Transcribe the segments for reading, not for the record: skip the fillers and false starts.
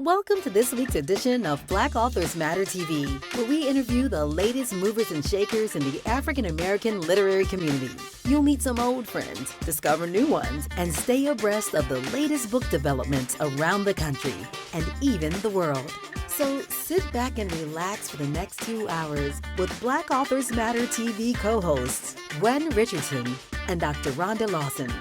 Welcome to this week's edition of Black Authors Matter TV, where we interview the latest movers and shakers in the African American literary community. You'll meet some old friends, discover new ones, and stay abreast of the latest book developments around the country and even the world. So sit back and relax for the next 2 hours with Black Authors Matter TV co-hosts Gwen Richardson and Dr. Rhonda Lawson.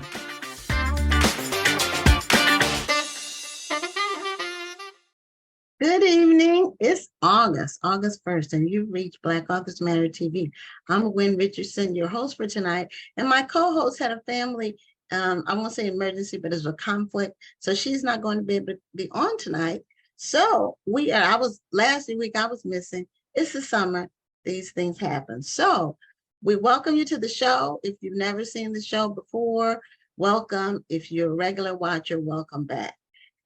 Good evening. It's August 1st, and you've reached Black Authors Matter TV. I'm Gwen Richardson, your host for tonight, and my co-host had a family, I won't say emergency, but it's a conflict, so she's not going to be able to be on tonight. So last week I was missing. It's the summer. These things happen. So we welcome you to the show. If you've never seen the show before, welcome. If you're a regular watcher, welcome back.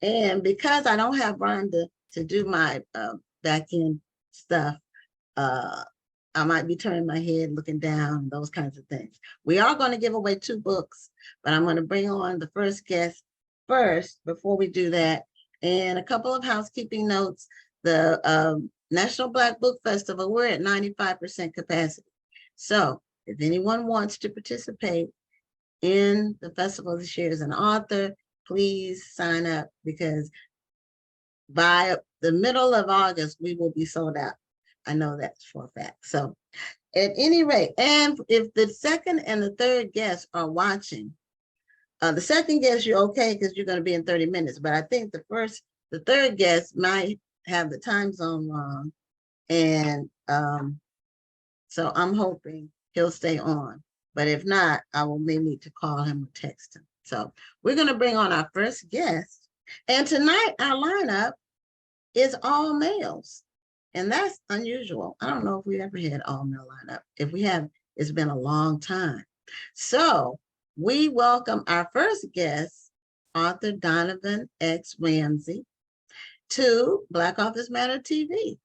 And because I don't have Rhonda to do my back end stuff, I might be turning my head, looking down, those kinds of things. We are going to give away 2 books, but I'm going to bring on the first guest first before we do that. And a couple of housekeeping notes. The National Black Book Festival, we're at 95% capacity. So if anyone wants to participate in the festival this year as an author, please sign up, because by the middle of August, we will be sold out. I know that's for a fact. So at any rate, and if the second and the third guests are watching, the second guest, you're okay because you're going to be in 30 minutes. But I think the third guest might have the time zone wrong. And so I'm hoping he'll stay on. But if not, may need to call him or text him. So we're going to bring on our first guest. And tonight, our lineup is all males. And that's unusual. I don't know if we ever had all male lineup. If we have, it's been a long time. So we welcome our first guest, author Donovan X. Ramsey, to Black Authors Matter TV.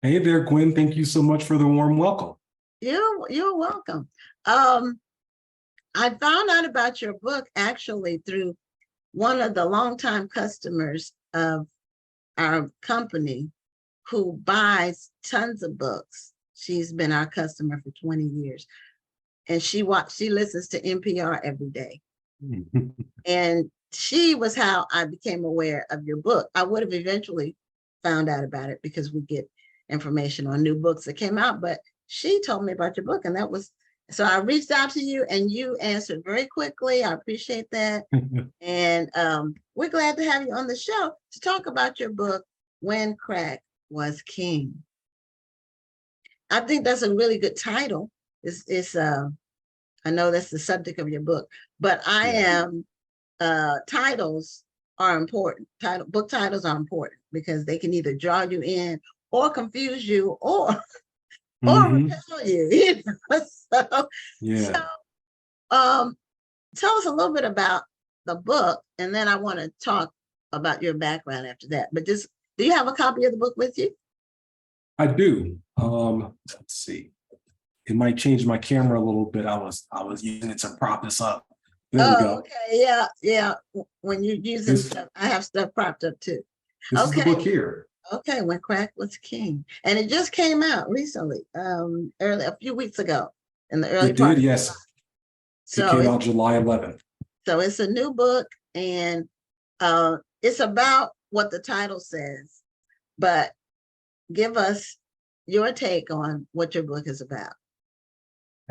Hey there, Gwen. Thank you so much for the warm welcome. You're welcome. I found out about your book actually through one of the longtime customers of our company who buys tons of books. She's been our customer for 20 years. And she listens to NPR every day. And she was how I became aware of your book. I would have eventually found out about it because we get information on new books that came out, but she told me about your book, and so I reached out to you and you answered very quickly. I appreciate that. And we're glad to have you on the show to talk about your book, When Crack Was King. I think that's a really good title. I know that's the subject of your book, but titles are important. Book titles are important because they can either draw you in or confuse you or repel you. Tell us a little bit about the book, and then I want to talk about your background after that. But do you have a copy of the book with you? I do. Let's see. It might change my camera a little bit. I was using it to prop this up. There we go. Okay, yeah. When you're using stuff, I have stuff propped up too. This is the book here. Okay, When Crack Was King, and it just came out recently, a few weeks ago, in the early part. It did, yes. So it came out July 11th. So it's a new book, and it's about what the title says, but give us your take on what your book is about.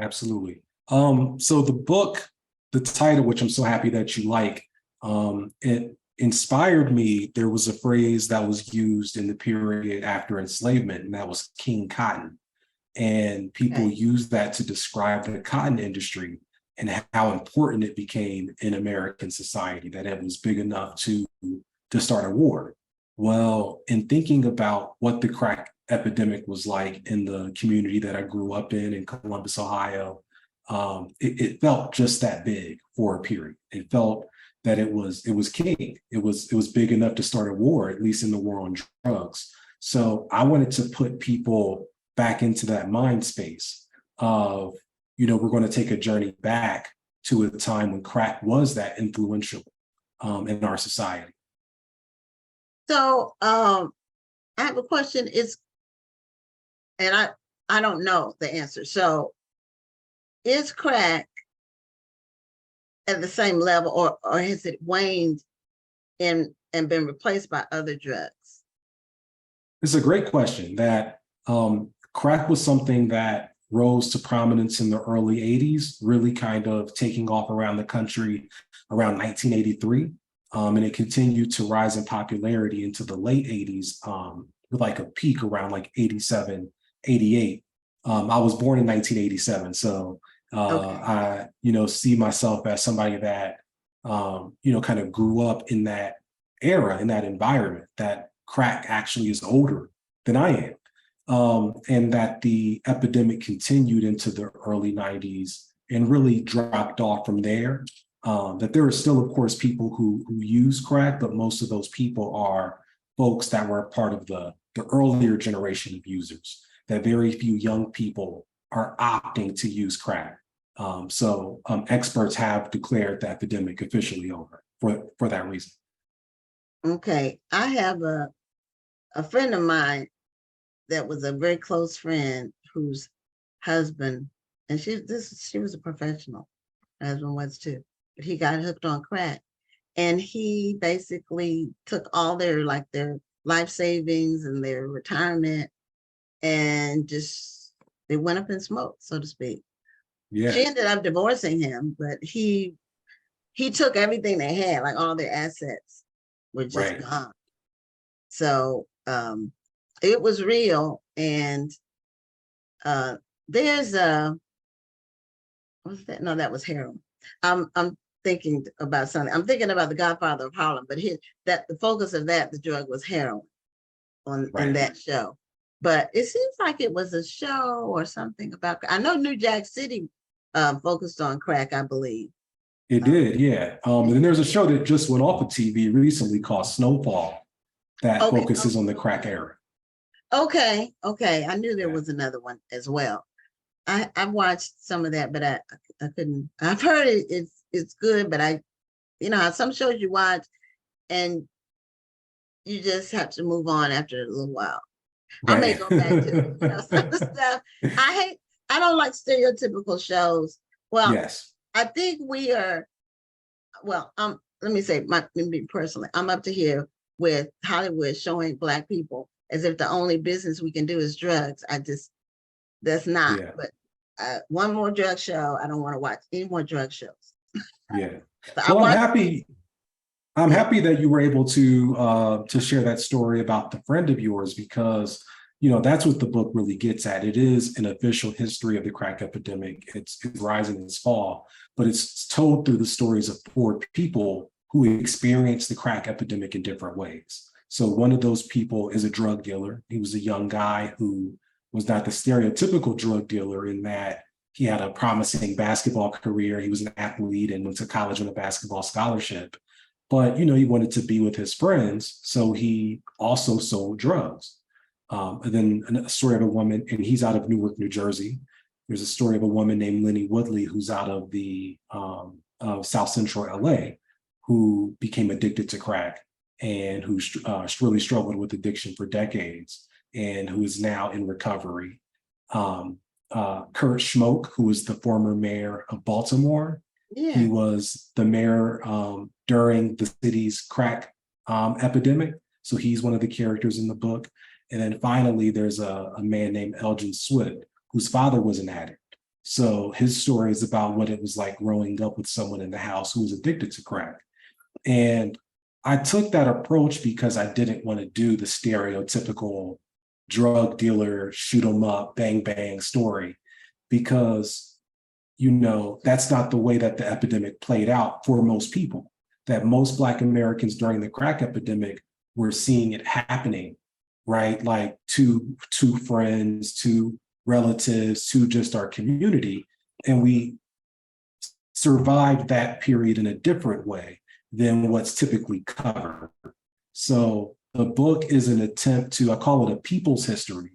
Absolutely. So the book, the title, which I'm so happy that you like, it inspired me. There was a phrase that was used in the period after enslavement, and that was King Cotton. And people used that to describe the cotton industry and how important it became in American society, that it was big enough to start a war. Well, in thinking about what the crack epidemic was like in the community that I grew up in Columbus, Ohio, it felt just that big for a period. It felt that it was king. It was big enough to start a war, at least in the war on drugs. So I wanted to put people back into that mind space of, we're going to take a journey back to a time when crack was that influential in our society. So I have a question. And I don't know the answer. So is crack at the same level, or has it waned and been replaced by other drugs? It's a great question. That crack was something that rose to prominence in the early 80s, really kind of taking off around the country around 1983. And it continued to rise in popularity into the late 80s, with like a peak around like 87, 88. I was born in 1987. So I, see myself as somebody that, kind of grew up in that era, in that environment, that crack actually is older than I am. And that the epidemic continued into the early 90s and really dropped off from there. That there are still, of course, people who use crack, but most of those people are folks that were part of the earlier generation of users, that very few young people are opting to use crack. So experts have declared the epidemic officially over for that reason. Okay, I have a friend of mine that was a very close friend whose husband, and she was a professional, her husband was too, but he got hooked on crack, and he basically took all their life savings and their retirement, and just they went up in smoke, so to speak. Yeah. She ended up divorcing him, but he took everything they had, like all their assets were just gone. So it was real. And there's what's that? No, that was heroin. I'm thinking about something. I'm thinking about The Godfather of Harlem, but the focus of the drug was heroin in that show. But it seems like it was a show or something about, I know New Jack City focused on crack, I believe. It did, yeah. And then there's a show that just went off of TV recently called Snowfall that focuses on the crack era. Okay. I knew there was another one as well. I watched some of that, but I couldn't. I've heard it's good, but some shows you watch and you just have to move on after a little while. I may go back to some of the stuff. I don't like stereotypical shows. Well, yes. I think we are. Well, let me say, me personally, I'm up to here with Hollywood showing Black people as if the only business we can do is drugs. That's not. Yeah. But one more drug show. I don't want to watch any more drug shows. Yeah. Well, I'm happy that you were able to share that story about the friend of yours, because that's what the book really gets at. It is an official history of the crack epidemic. It's rise and its fall, but it's told through the stories of 4 people who experienced the crack epidemic in different ways. So one of those people is a drug dealer. He was a young guy who was not the stereotypical drug dealer in that he had a promising basketball career. He was an athlete and went to college on a basketball scholarship. But, he wanted to be with his friends. So he also sold drugs. And then a story of a woman, and he's out of Newark, New Jersey. There's a story of a woman named Lenny Woodley, who's out of the South Central LA, who became addicted to crack and who really struggled with addiction for decades and who is now in recovery. Kurt Schmoke, who is the former mayor of Baltimore. Yeah. He was the mayor during the city's crack epidemic. So he's one of the characters in the book. And then finally, there's a man named Elgin Swift, whose father was an addict. So his story is about what it was like growing up with someone in the house who was addicted to crack. And I took that approach because I didn't want to do the stereotypical drug dealer, shoot 'em up, bang, bang story, because, that's not the way that the epidemic played out for most people, that most Black Americans during the crack epidemic were seeing it happening, right? Like to friends, to relatives, to just our community. And we survived that period in a different way than what's typically covered. So the book is an attempt to, I call it a people's history,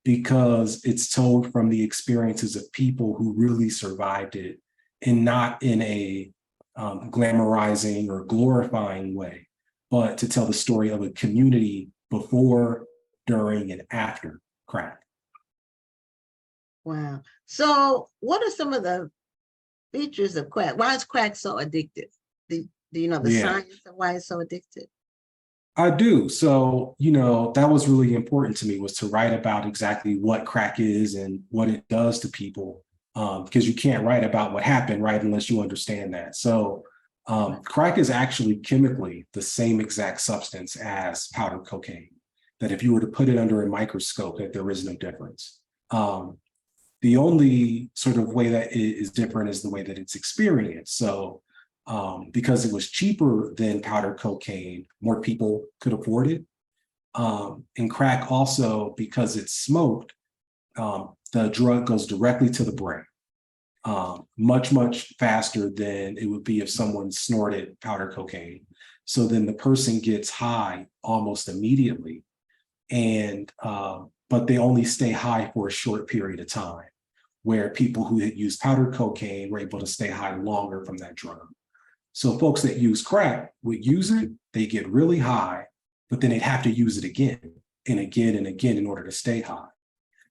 because it's told from the experiences of people who really survived it, and not in a glamorizing or glorifying way, but to tell the story of a community before, during, and after crack. Wow. So what are some of the features of crack? Why is crack so addictive? Do you know the Yeah, science of why it's so addictive? I do. So, that was really important to me, was to write about exactly what crack is and what it does to people. Because you can't write about what happened, right, unless you understand that. So crack is actually chemically the same exact substance as powder cocaine, that if you were to put it under a microscope, that there is no difference. The only sort of way that it is different is the way that it's experienced. So because it was cheaper than powder cocaine, more people could afford it. And crack also, because it's smoked, the drug goes directly to the brain, much, much faster than it would be if someone snorted powder cocaine. So then the person gets high almost immediately, and but they only stay high for a short period of time, where people who had used powder cocaine were able to stay high longer from that drug. So folks that use crack would use it, they get really high, but then they'd have to use it again and again and again in order to stay high.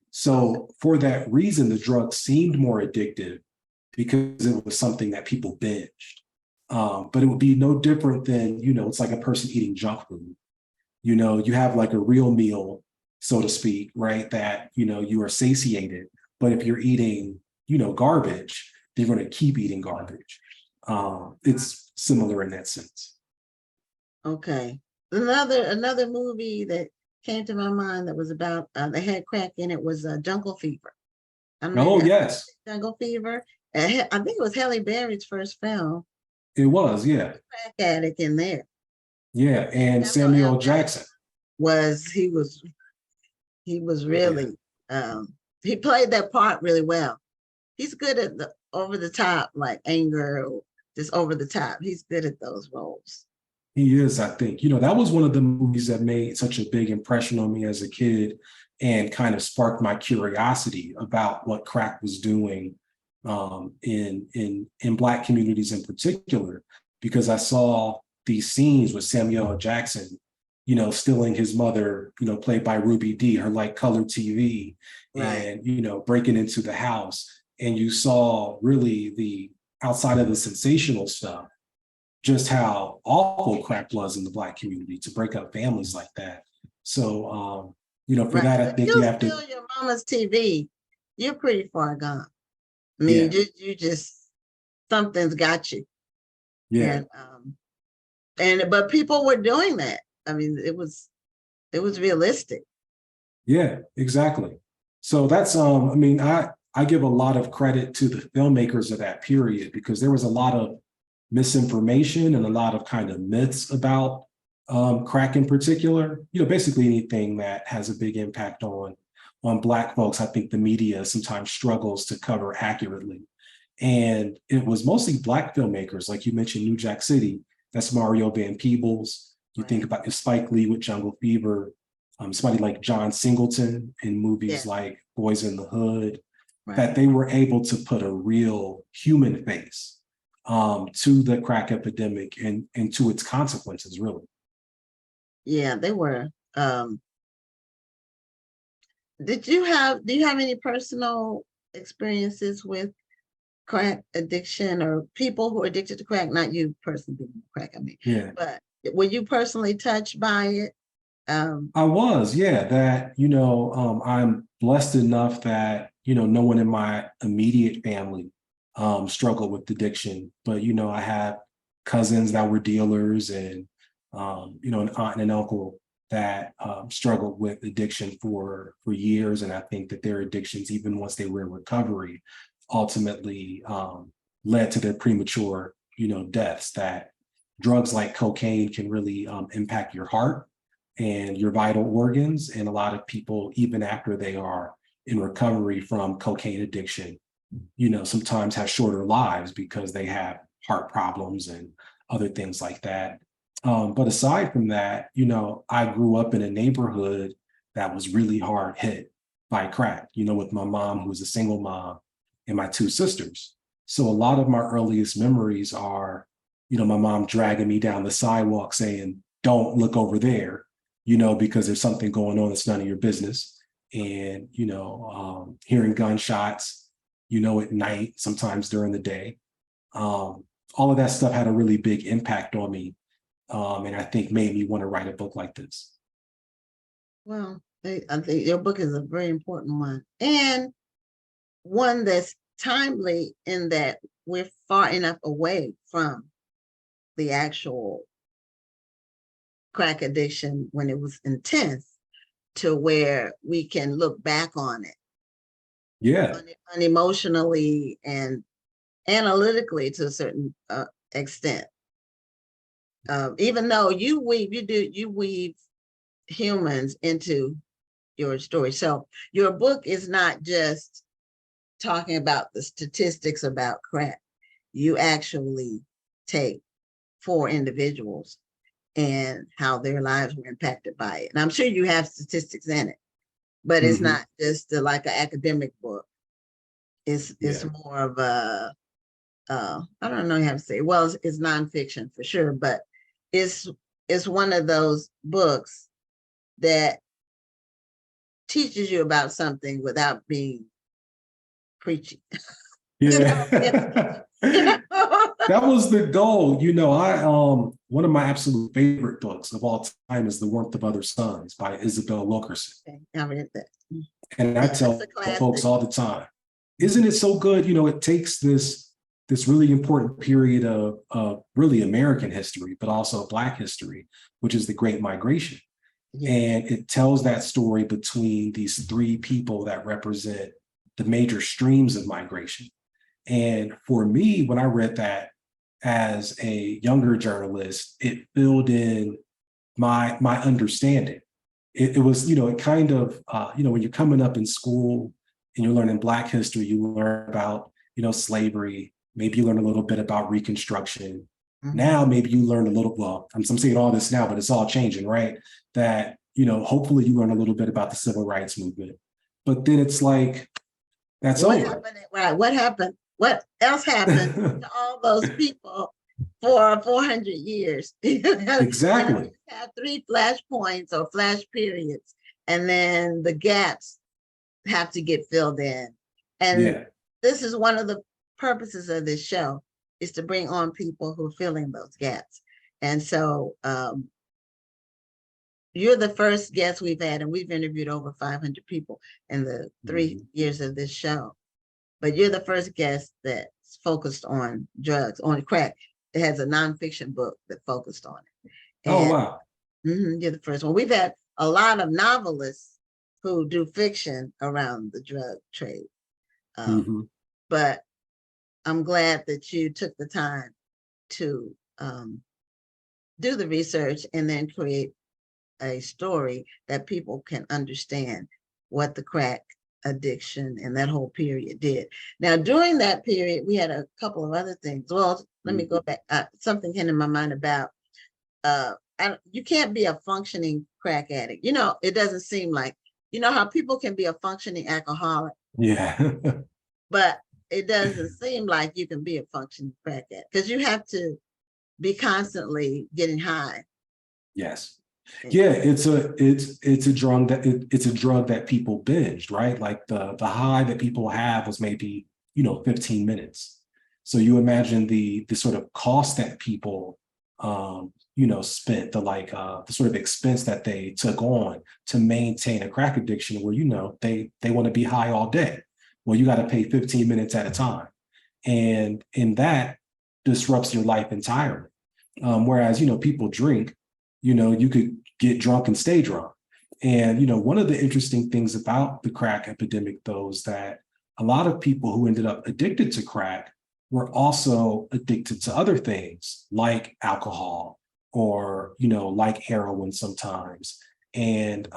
So for that reason, the drug seemed more addictive because it was something that people binged. But it would be no different than, it's like a person eating junk food. You have like a real meal, so to speak, right? That, you are satiated. But if you're eating, garbage, you're going to keep eating garbage. It's similar in that sense. Okay. Another movie that came to my mind that was about that had crack in it was Jungle Fever. I don't know Oh, if yes, Jungle Fever. I think it was Halle Berry's first film. it was. Yeah. Crack addict in there. Yeah. And Samuel L. Samuel Jackson. He was Yeah. really he played that part really well. He's good at the over the top, like anger, or just over the top. He's good at those roles. He is, I think. That was one of the movies that made such a big impression on me as a kid and kind of sparked my curiosity about what crack was doing in Black communities in particular, because I saw these scenes with Samuel L. Jackson, stealing his mother, played by Ruby Dee, her like color TV, Right. and, breaking into the house. And you saw really the outside of the sensational stuff, just how awful crack was in the Black community to break up families like that. So, for Right. that, I If think you you have to, steal your mama's TV, you're pretty far gone. I mean, yeah, you just something's got you. yeah, And but people were doing that. I mean, it was realistic. yeah, exactly. So that's, I give a lot of credit to the filmmakers of that period, because there was a lot of misinformation and a lot of kind of myths about crack in particular. Basically anything that has a big impact on Black folks, I think the media sometimes struggles to cover accurately. And it was mostly Black filmmakers, like you mentioned, New Jack City. That's Mario Van Peebles. You think Right. about Spike Lee with Jungle Fever, somebody like John Singleton in movies Yeah. like Boys in the Hood, that Right. they were able to put a real human face to the crack epidemic and to its consequences, really. Yeah, they were. Do you have any personal experiences with crack addiction or people who are addicted to crack? Not you personally being crack, I mean, Yeah. but were you personally touched by it? I was, yeah, that, I'm blessed enough that, no one in my immediate family struggled with addiction, but, I have cousins that were dealers and, an aunt and an uncle that struggled with addiction for years. And I think that their addictions, even once they were in recovery, ultimately led to their premature, deaths. That drugs like cocaine can really impact your heart and your vital organs. And a lot of people, even after they are in recovery from cocaine addiction, sometimes have shorter lives because they have heart problems and other things like that. But aside from that, I grew up in a neighborhood that was really hard hit by crack, with my mom, who was a single mom, and my two sisters. So a lot of my earliest memories are, my mom dragging me down the sidewalk saying, don't look over there, because there's something going on that's none of your business. And, hearing gunshots, at night, sometimes during the day. All of that stuff had a really big impact on me. And I think made me want to write a book like this. Well, I think your book is a very important one, and one that's timely in that we're far enough away from the actual crack addiction when it was intense to where we can look back on it. Yeah. Unemotionally and analytically to a certain extent. Even though you weave humans into your story. So your book is not just talking about the statistics about crack. You actually take 4 individuals and how their lives were impacted by it. And I'm sure you have statistics in it, but it's not just like an academic book. It's more of a, I don't know how to say, well, it's nonfiction for sure, but it's one of those books that teaches you about something without being preachy. Yeah. That was the goal. One of my absolute favorite books of all time is The Warmth of Other Suns by Isabel Wilkerson. Okay, I read that. And I tell folks all the time, isn't it so good? It takes this really important period of really American history, but also Black history, which is the Great Migration. Yeah. And it tells that story between these 3 people that represent the major streams of migration. And for me, when I read that as a younger journalist, it filled in my understanding. It was, it kind of, when you're coming up in school and you're learning Black history, you learn about, slavery, maybe you learn a little bit about Reconstruction. Now, maybe you learn a little, well, I'm saying all this now, but it's all changing, right? That, hopefully you learn a little bit about the Civil Rights Movement. But then it's like, that's over. What happened? What else happened to all those people for 400 years? Exactly. You have 3 flashpoints or flash periods, and then the gaps have to get filled in. And this is one of the purposes of this show, is to bring on people who are filling those gaps. And so you're the first guest we've had, and we've interviewed over 500 people in the 3 years of this show. But you're the first guest that's focused on drugs, on crack. It has a nonfiction book that focused on it. And, wow. You're the first one. We've had a lot of novelists who do fiction around the drug trade. But I'm glad that you took the time to do the research and then create a story that people can understand what the crack addiction and that whole period did. Now, during that period, we had a couple of other things. Well, let me go back. Something came in my mind about you can't be a functioning crack addict. It doesn't seem like, how people can be a functioning alcoholic. Yeah. But it doesn't seem like you can be a functioning crack addict because you have to be constantly getting high. Yes. Yeah, it's a drug that people binged, right? Like the high that people have was maybe 15 minutes. So you imagine the sort of cost that people spent, the sort of expense that they took on to maintain a crack addiction, where they want to be high all day. Well, you got to pay 15 minutes at a time, and that disrupts your life entirely. Whereas people drink. You could get drunk and stay drunk. And, one of the interesting things about the crack epidemic, though, is that a lot of people who ended up addicted to crack were also addicted to other things like alcohol or, like heroin sometimes. And,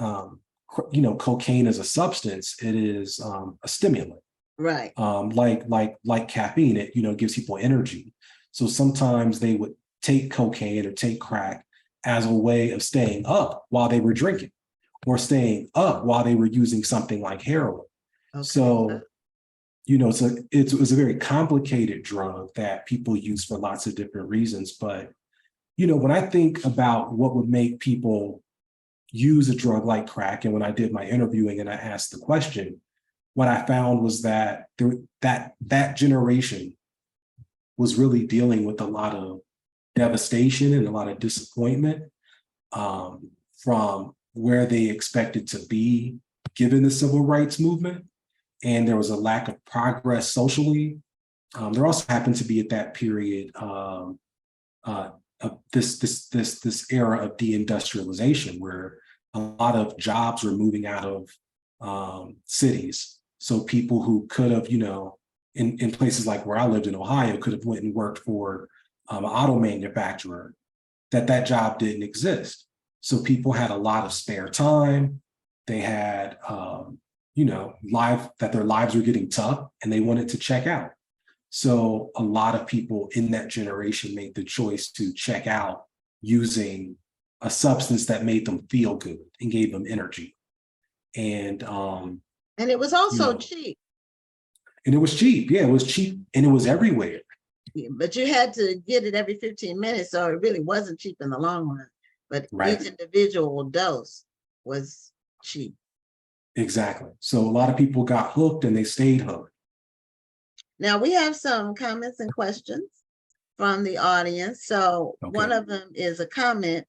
cocaine as a substance, it is a stimulant. Right. Like caffeine, it, gives people energy. So sometimes they would take cocaine or take crack as a way of staying up while they were drinking, or staying up while they were using something like heroin. Okay. So, it was a very complicated drug that people use for lots of different reasons. But when I think about what would make people use a drug like crack, and when I did my interviewing and I asked the question, what I found was that that generation was really dealing with a lot of devastation and a lot of disappointment from where they expected to be given the civil rights movement. And there was a lack of progress socially. There also happened to be at that period this era of deindustrialization where a lot of jobs were moving out of cities. So people who could have, in places like where I lived in Ohio, could have went and worked for an auto manufacturer, that job didn't exist. So people had a lot of spare time. They had, their lives were getting tough and they wanted to check out. So a lot of people in that generation made the choice to check out using a substance that made them feel good and gave them energy. And it was also cheap. And it was cheap. Yeah, it was cheap and it was everywhere. Yeah, but you had to get it every 15 minutes. So it really wasn't cheap in the long run. But right. Each individual dose was cheap. Exactly. So a lot of people got hooked and they stayed hooked. Now we have some comments and questions from the audience. So One of them is a comment.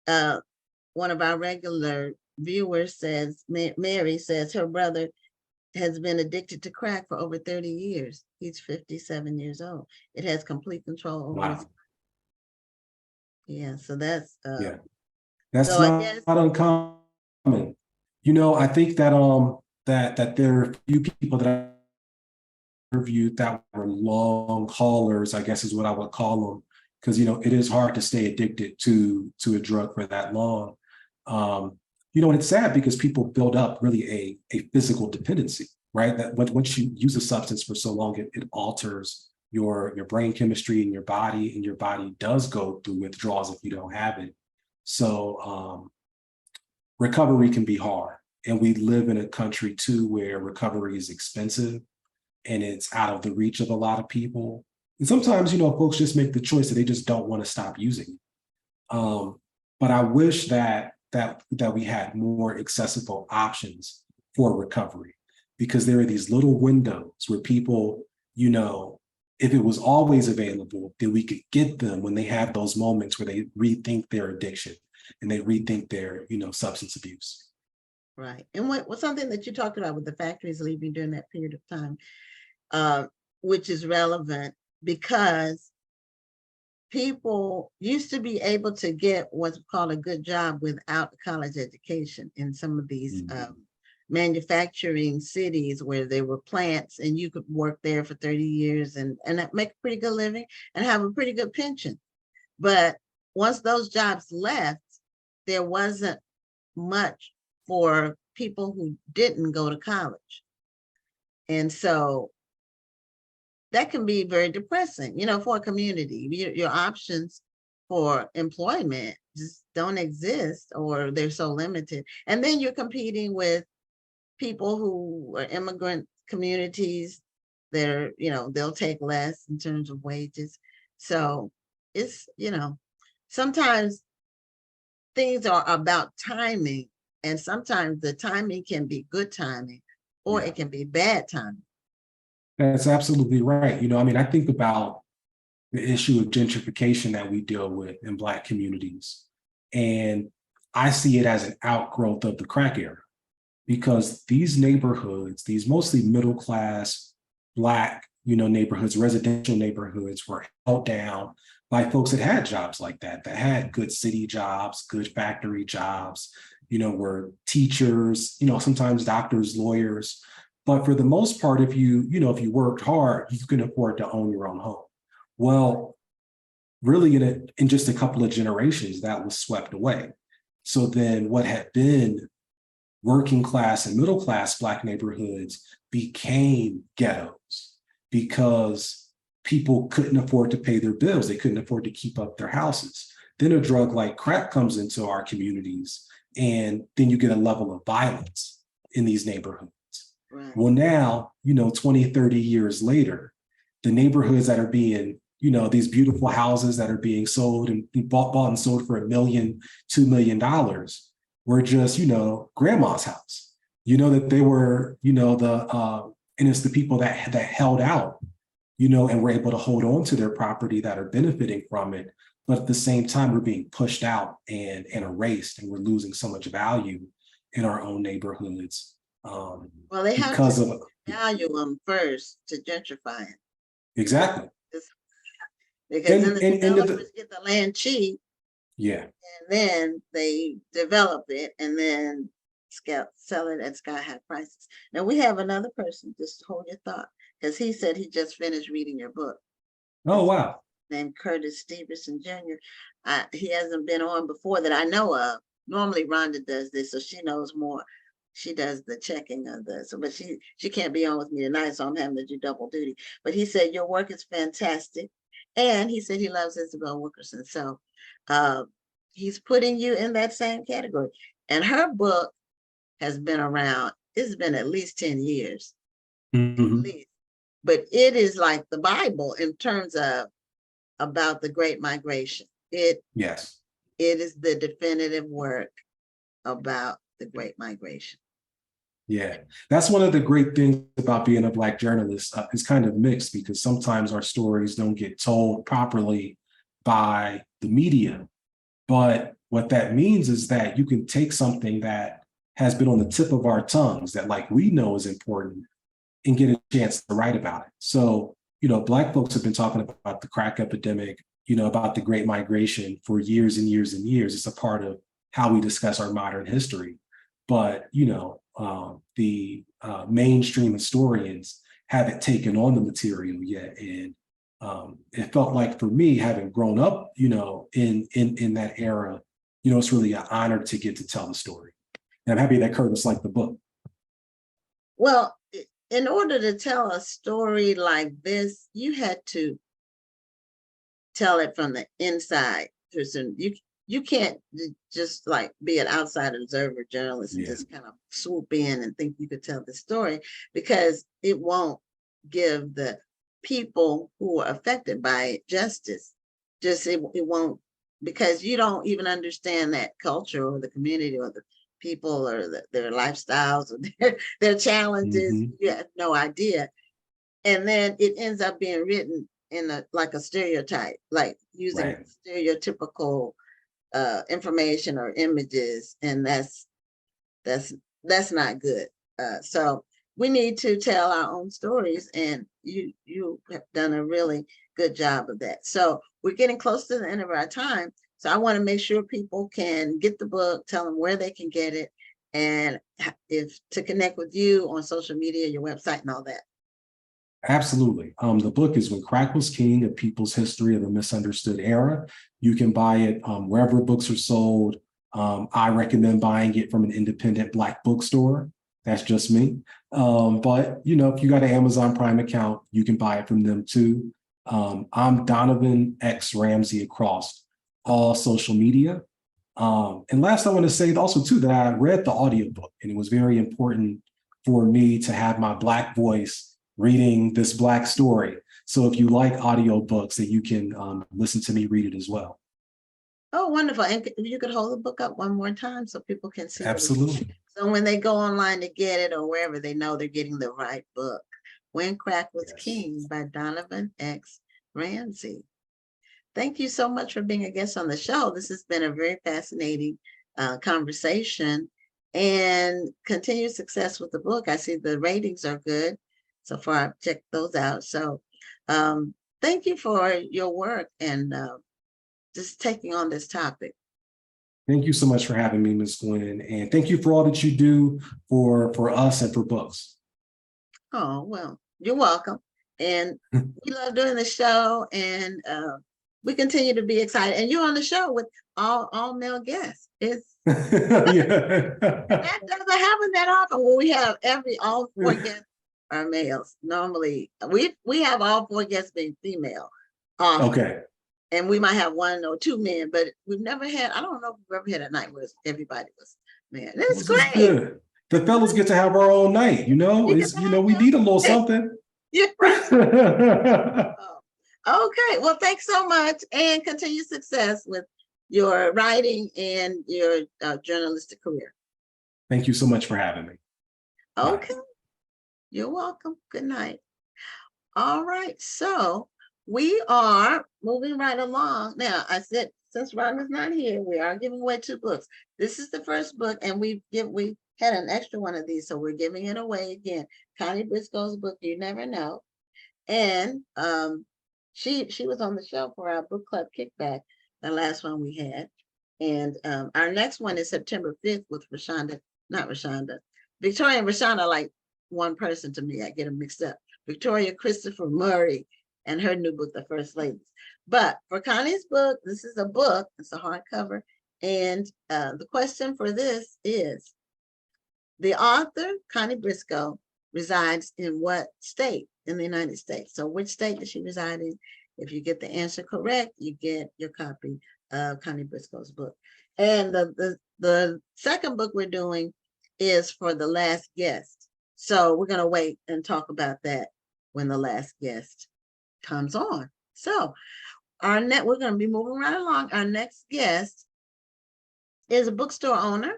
One of our regular viewers says, Mary says her brother has been addicted to crack for over 30 years. He's 57 years old. It has complete control over his life. Yeah, so that's that's so not uncommon. I think that that there are a few people that I interviewed that were long haulers, I guess is what I would call them, because it is hard to stay addicted to a drug for that long. And it's sad because people build up really a physical dependency, right? That once you use a substance for so long, it alters your brain chemistry in your body, and your body does go through withdrawals if you don't have it. So recovery can be hard. And we live in a country too where recovery is expensive and it's out of the reach of a lot of people. And sometimes, folks just make the choice that they just don't want to stop using it. But I wish that we had more accessible options for recovery, because there are these little windows where people, if it was always available, then we could get them when they have those moments where they rethink their addiction and they rethink their, substance abuse. Right. And what something that you talked about with the factories leaving during that period of time, which is relevant because people used to be able to get what's called a good job without a college education in some of these manufacturing cities where there were plants, and you could work there for 30 years and make a pretty good living and have a pretty good pension. But once those jobs left, there wasn't much for people who didn't go to college. And so that can be very depressing, for a community. Your options for employment just don't exist, or they're so limited. And then you're competing with people who are immigrant communities that are, they'll take less in terms of wages. So it's, sometimes things are about timing, and sometimes the timing can be good timing, or it can be bad timing. That's absolutely right. I think about the issue of gentrification that we deal with in Black communities, and I see it as an outgrowth of the crack era, because these neighborhoods, these mostly middle class Black, neighborhoods, residential neighborhoods, were held down by folks that had jobs like that had good city jobs, good factory jobs, were teachers, sometimes doctors, lawyers. But for the most part, if you worked hard, you can afford to own your own home. Well, really in just a couple of generations, that was swept away. So then what had been working class and middle class Black neighborhoods became ghettos, because people couldn't afford to pay their bills. They couldn't afford to keep up their houses. Then a drug like crack comes into our communities, and then you get a level of violence in these neighborhoods. Right. Well, now, 20, 30 years later, the neighborhoods that are being these beautiful houses that are being sold and bought and sold for $1 million, $2 million were just, grandma's house. That they were, and it's the people that held out, and were able to hold on to their property that are benefiting from it. But at the same time, we're being pushed out and erased, and we're losing so much value in our own neighborhoods. Well, they have because to of value them first to gentrify it. exactly. Because then the And developers get the land cheap, yeah, and then they develop it and then sell it at sky high prices. Now we have another person, just hold your thought, because he said he just finished reading your book. oh wow, Named Curtis Stevenson Jr. He hasn't been on before that I know of. Normally Rhonda does this, so she knows more. She does the checking of this, but she can't be on with me tonight, so I'm having to do double duty. But he said your work is fantastic, and he said he loves Isabel Wilkerson, so he's putting you in that same category. And her book has been around. It's been at least 10 years, at least. But it is like the Bible in terms of about the Great Migration. yes. It is the definitive work about the Great Migration. Yeah, that's one of the great things about being a Black journalist. It's kind of mixed because sometimes our stories don't get told properly by the media. But what that means is that you can take something that has been on the tip of our tongues that like we know is important and get a chance to write about it. So, Black folks have been talking about the crack epidemic, about the Great Migration for years and years and years. It's a part of how we discuss our modern history. But, the mainstream historians haven't taken on the material yet. And it felt like for me, having grown up, in that era, it's really an honor to get to tell the story. And I'm happy that Curtis liked the book. Well, in order to tell a story like this, you had to tell it from the inside person. You can't just like be an outside observer journalist and just kind of swoop in and think you could tell the story, because it won't give the people who are affected by it justice. It won't, because you don't even understand that culture or the community or the people or their lifestyles or their challenges. You have no idea. And then it ends up being written in like a stereotype, like using stereotypical information or images, and that's not good. So we need to tell our own stories, and you have done a really good job of that. So we're getting close to the end of our time, so I want to make sure people can get the book, tell them where they can get it, and if to connect with you on social media, your website and all that. Absolutely. The book is When Crack Was King, A People's History of the Misunderstood Era. You can buy it wherever books are sold. I recommend buying it from an independent Black bookstore. That's just me. But, if you got an Amazon Prime account, you can buy it from them too. I'm Donovan X Ramsey across all social media. And last, I want to say also too that I read the audiobook, and it was very important for me to have my Black voice reading this Black story. So if you like audiobooks, that you can listen to me read it as well. Oh, wonderful. And you could hold the book up one more time so people can see. Absolutely. So when they go online to get it or wherever, they know they're getting the right book. When Crack Was King by Donovan X Ramsey. Thank you so much for being a guest on the show. This has been a very fascinating conversation, and continued success with the book. I see the ratings are good so far. I've checked those out. So thank you for your work and just taking on this topic. Thank you so much for having me, Ms. Gwen. And thank you for all that you do for us and for books. Oh, well, you're welcome. And we love doing the show, and we continue to be excited. And you're on the show with all male guests. That doesn't happen that often. Well, we have all 4 guests are males. Normally, we have all 4 guests being female. Okay. And we might have 1 or 2 men, but we've never had, I don't know if we've ever had a night where everybody was man. That's great. Good. The fellas get to have our own night, we need a little something. Yeah, right. Okay, well, thanks so much and continued success with your writing and your journalistic career. Thank you so much for having me. Bye. Okay, you're welcome. Good night. All right, so we are moving right along. Now, I said, since Ron is not here, we are giving away 2 books. This is the first book, and we had an extra one of these, so we're giving it away again. Connie Briscoe's book, You Never Know. And she was on the show for our book club kickback, the last one we had. And our next one is September 5th with Victoria and Rashonda, like one person to me. I get them mixed up. Victoria Christopher Murray and her new book, The First Ladies. But for Connie's book, this is a book, it's a hardcover. And the question for this is, the author, Connie Briscoe, resides in what state in the United States? So which state does she reside in? If you get the answer correct, you get your copy of Connie Briscoe's book. And the second book we're doing is for The Last Guest. So we're going to wait and talk about that when the last guest comes on. So we're going to be moving right along. Our next guest is a bookstore owner,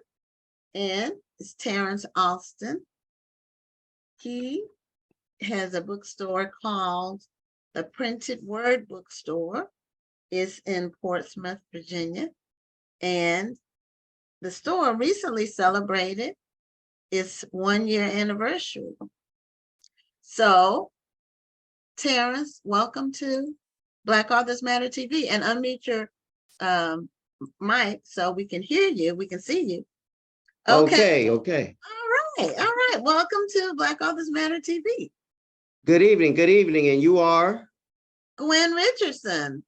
and it's Terrence Alston. He has a bookstore called the Printed Word Bookstore. It's in Portsmouth, Virginia. And the store recently celebrated its 1-year anniversary. So, Terrence, welcome to Black Authors Matter TV, and unmute your mic so we can hear you, we can see you. Okay. All right. Welcome to Black Authors Matter TV. Good evening. And you are? Gwen Richardson.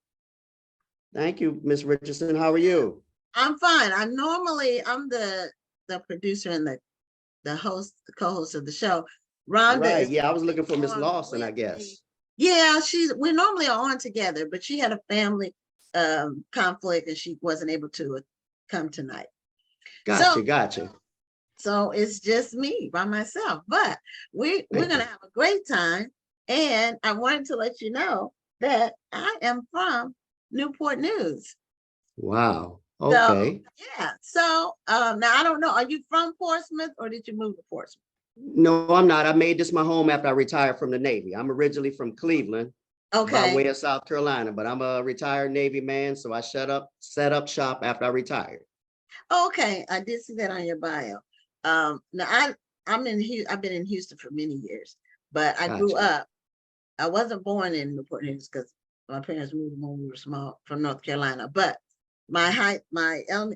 Thank you, Miss Richardson. How are you? I'm fine. I'm the producer and the co-host of the show. Rhonda Right. is, Yeah, I was looking for Miss Lawson, I guess. Yeah, we normally are on together, but she had a family conflict and she wasn't able to come tonight. Gotcha. So it's just me by myself, but we're going to have a great time. And I wanted to let you know that I am from Newport News. Wow. Okay. So now I don't know, are you from Portsmouth or did you move to Portsmouth? No, I'm not. I made this my home after I retired from the Navy. I'm originally from Cleveland, by way of South Carolina, but I'm a retired Navy man, so I set up shop after I retired. Okay, I did see that on your bio. Now I've been in Houston for many years, but I grew up. I wasn't born in Newport News because my parents moved when we were small from North Carolina. But my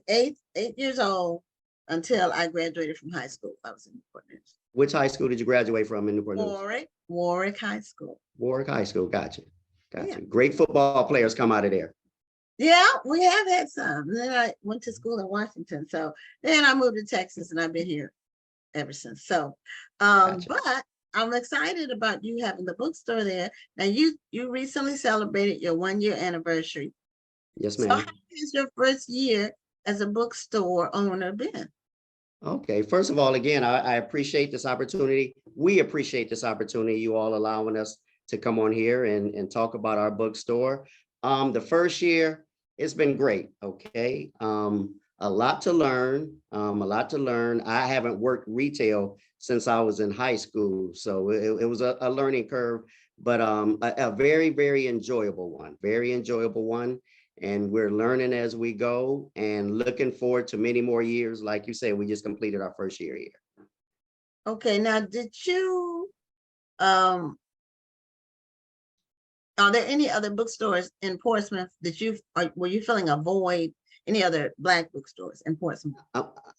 8 years old until I graduated from high school, I was in Newport News. Which high school did you graduate from in Newport News? Warwick High School. Warwick High School. Gotcha. Yeah. Great football players come out of there. Yeah, we have had some. And then I went to school in Washington. So then I moved to Texas and I've been here ever since. So, but I'm excited about you having the bookstore there. Now you recently celebrated your 1-year anniversary. Yes, ma'am. So how has your first year as a bookstore owner been? Okay, first of all, again, I appreciate this opportunity. We appreciate this opportunity, you all allowing us to come on here and talk about our bookstore. The first year, it's been great, okay? A lot to learn. I haven't worked retail since I was in high school, so it was a learning curve, but a very, very enjoyable one. And we're learning as we go and looking forward to many more years. Like you said, we just completed our first year here. Okay, now did you, are there any other bookstores in Portsmouth that were you filling a void, any other Black bookstores in Portsmouth?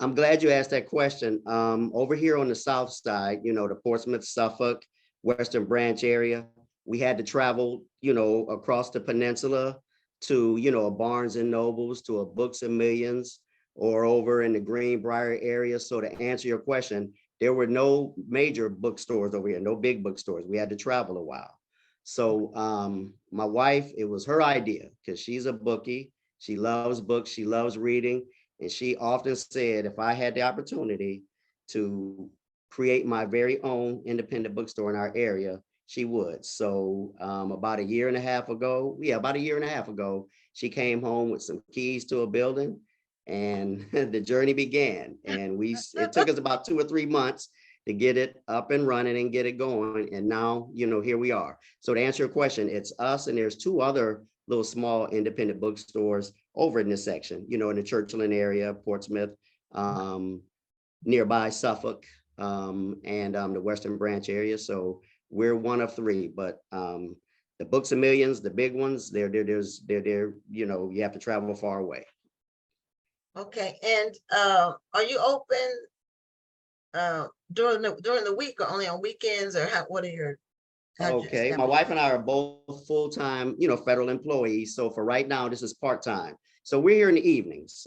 I'm glad you asked that question. Over here on the south side, the Portsmouth, Suffolk, Western Branch area, we had to travel, across the peninsula to, a Barnes and Nobles, to a Books a Millions, or over in the Greenbrier area. So to answer your question, there were no major bookstores over here, no big bookstores. We had to travel a while. So my wife, it was her idea because she's a bookie. She loves books, she loves reading. And she often said, if I had the opportunity to create my very own independent bookstore in our area, she would. So about a year and a half ago, she came home with some keys to a building, and the journey began. And it took us about 2 or 3 months to get it up and running and get it going. And now, here we are. So to answer your question, it's us, and there's 2 other little small independent bookstores over in this section, in the Churchland area, Portsmouth, nearby Suffolk, and the Western Branch area. So we're one of 3, but the Books A Millions, the big ones, they're you have to travel far away. Okay, and are you open during the week or only on weekends, or what are your? Okay, my wife and I are both full-time, federal employees. So for right now, this is part-time. So we're here in the evenings,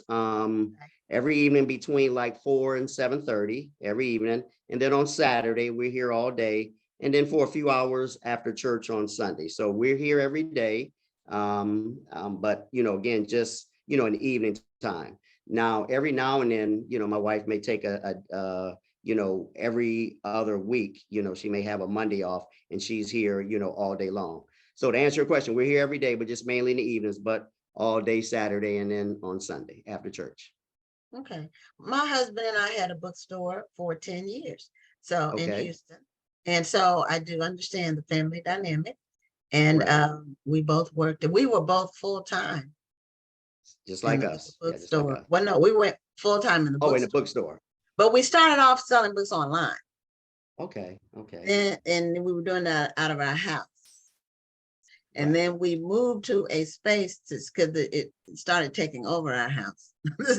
every evening between like 4 and 7:30 every evening. And then on Saturday, we're here all day. And then for a few hours after church on Sunday. So we're here every day. But, again, just, in the evening time. Now, every now and then, my wife may take every other week, she may have a Monday off, and she's here, all day long. So to answer your question, we're here every day, but just mainly in the evenings, but all day Saturday and then on Sunday after church. Okay. My husband and I had a bookstore for 10 years. So in Houston. And so I do understand the family dynamic. And we both worked, and we were both full-time. Just like us. Bookstore. Like us. Well, no, we went full-time in the bookstore. In the bookstore. But we started off selling books online. Okay. And we were doing that out of our house. And then we moved to a space because it started taking over our house,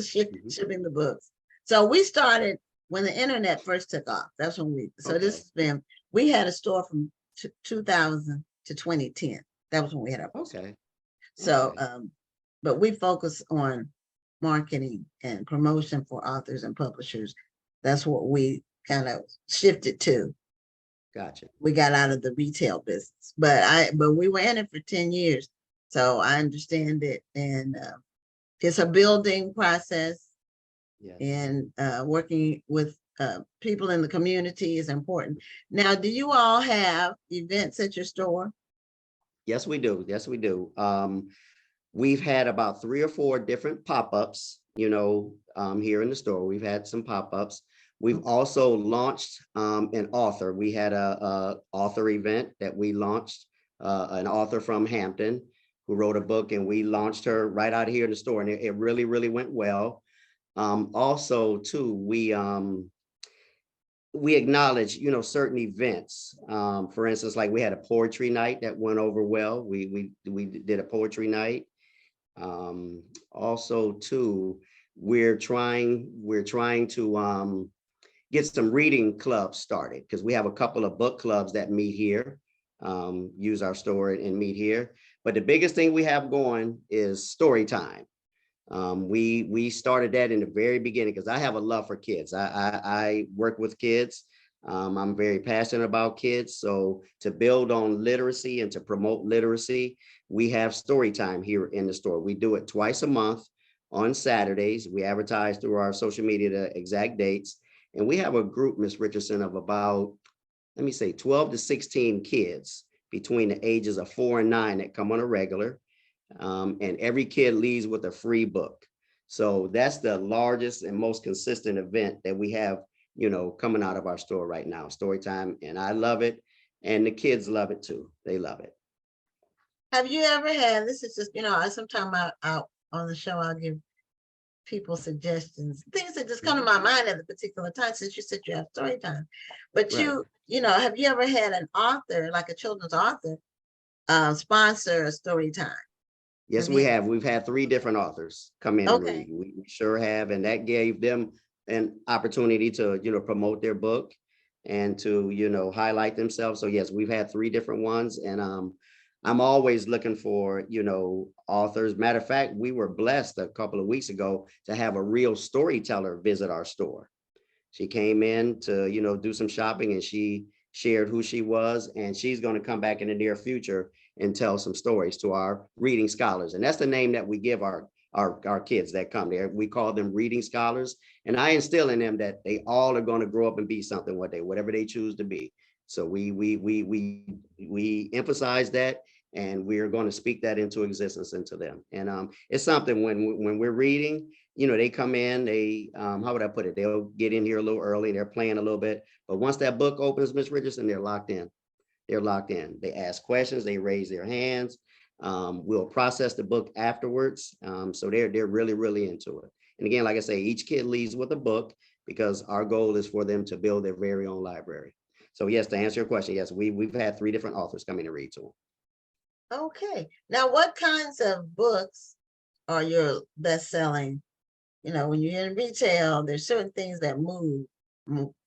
shipping the books. So we started when the internet first took off. That's when this has been, we had a store from 2000 to 2010. That was when we had our bookstore. Okay. So, but we focus on marketing and promotion for authors and publishers. That's what we kind of shifted to. Gotcha. We got out of the retail business, but we were in it for 10 years. So I understand it. And it's a building process. And working with people in the community is important. Now, do you all have events at your store? Yes, we do. We've had about 3 or 4 different pop-ups, here in the store. We've had some pop-ups. We've also launched an author. We had a author event that we launched, an author from Hampton who wrote a book, and we launched her right out here in the store, and it really, really went well. Also, too, we acknowledge, certain events. For instance, like we had a poetry night that went over well. We did a poetry night. Also, too, we're trying to get some reading clubs started, because we have a couple of book clubs that meet here, use our store and meet here. But the biggest thing we have going is story time. We started that in the very beginning because I have a love for kids. I work with kids. I'm very passionate about kids. So to build on literacy and to promote literacy, we have story time here in the store. We do it twice a month on Saturdays. We advertise through our social media the exact dates. And we have a group, Ms. Richardson, of about, 12 to 16 kids between the ages of 4 and 9 that come on a regular. And every kid leaves with a free book. So that's the largest and most consistent event that we have, coming out of our store right now, story time. And I love it. And the kids love it too. They love it. Have you ever had, this is just, sometime out on the show, I'll give people suggestions, things that just come to my mind at a particular time, since you said you have story time. But have you ever had an author, like a children's author, sponsor a story time? Yes, we have. We've had 3 different authors come in and read. We sure have. And that gave them an opportunity to, promote their book and to, highlight themselves. So yes, we've had 3 different ones. And I'm always looking for, authors. Matter of fact, we were blessed a couple of weeks ago to have a real storyteller visit our store. She came in to, do some shopping, and she shared who she was, and she's going to come back in the near future and tell some stories to our reading scholars. And that's the name that we give our kids that come there. We call them reading scholars. And I instill in them that they all are going to grow up and be something whatever they choose to be. So we emphasize that, and we are going to speak that into existence into them. And it's something when we're reading, they come in, they how would I put it? They'll get in here a little early, they're playing a little bit, but once that book opens, Miss Richardson, they're locked in. They're locked in. They ask questions, they raise their hands. We'll process the book afterwards. So they're really, really into it. And again, like I say, each kid leaves with a book because our goal is for them to build their very own library. So yes, to answer your question, yes, we've had 3 different authors come in to read to them. Okay. Now, what kinds of books are your best-selling? When you're in retail, there's certain things that move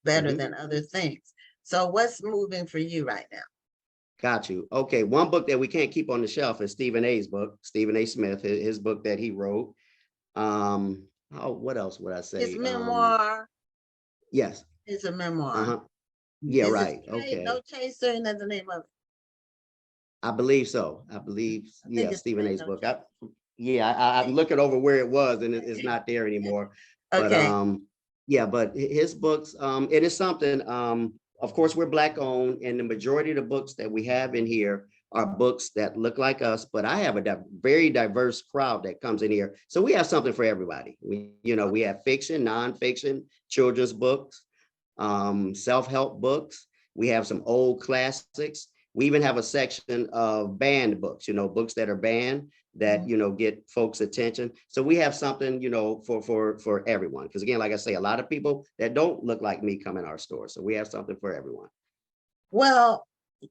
better than other things. So what's moving for you right now? Got you. Okay. One book that we can't keep on the shelf is Stephen A's book, Stephen A. Smith, his book that he wrote. What else would I say? His memoir. Yes. It's a memoir. Uh-huh. Yeah, Is right. it Okay. No Chaser, and that's the name of it. I believe so. I believe, yeah, Stephen A's book. I'm looking over where it was, and it's not there anymore. Okay. But yeah, but his books, it is something. Of course, we're Black owned, and the majority of the books that we have in here are books that look like us, but I have a very diverse crowd that comes in here. So we have something for everybody. We have fiction, nonfiction, children's books, self-help books. We have some old classics. We even have a section of banned books, books that are banned that, get folks' attention. So we have something, for everyone. Because again, like I say, a lot of people that don't look like me come in our store. So we have something for everyone. Well,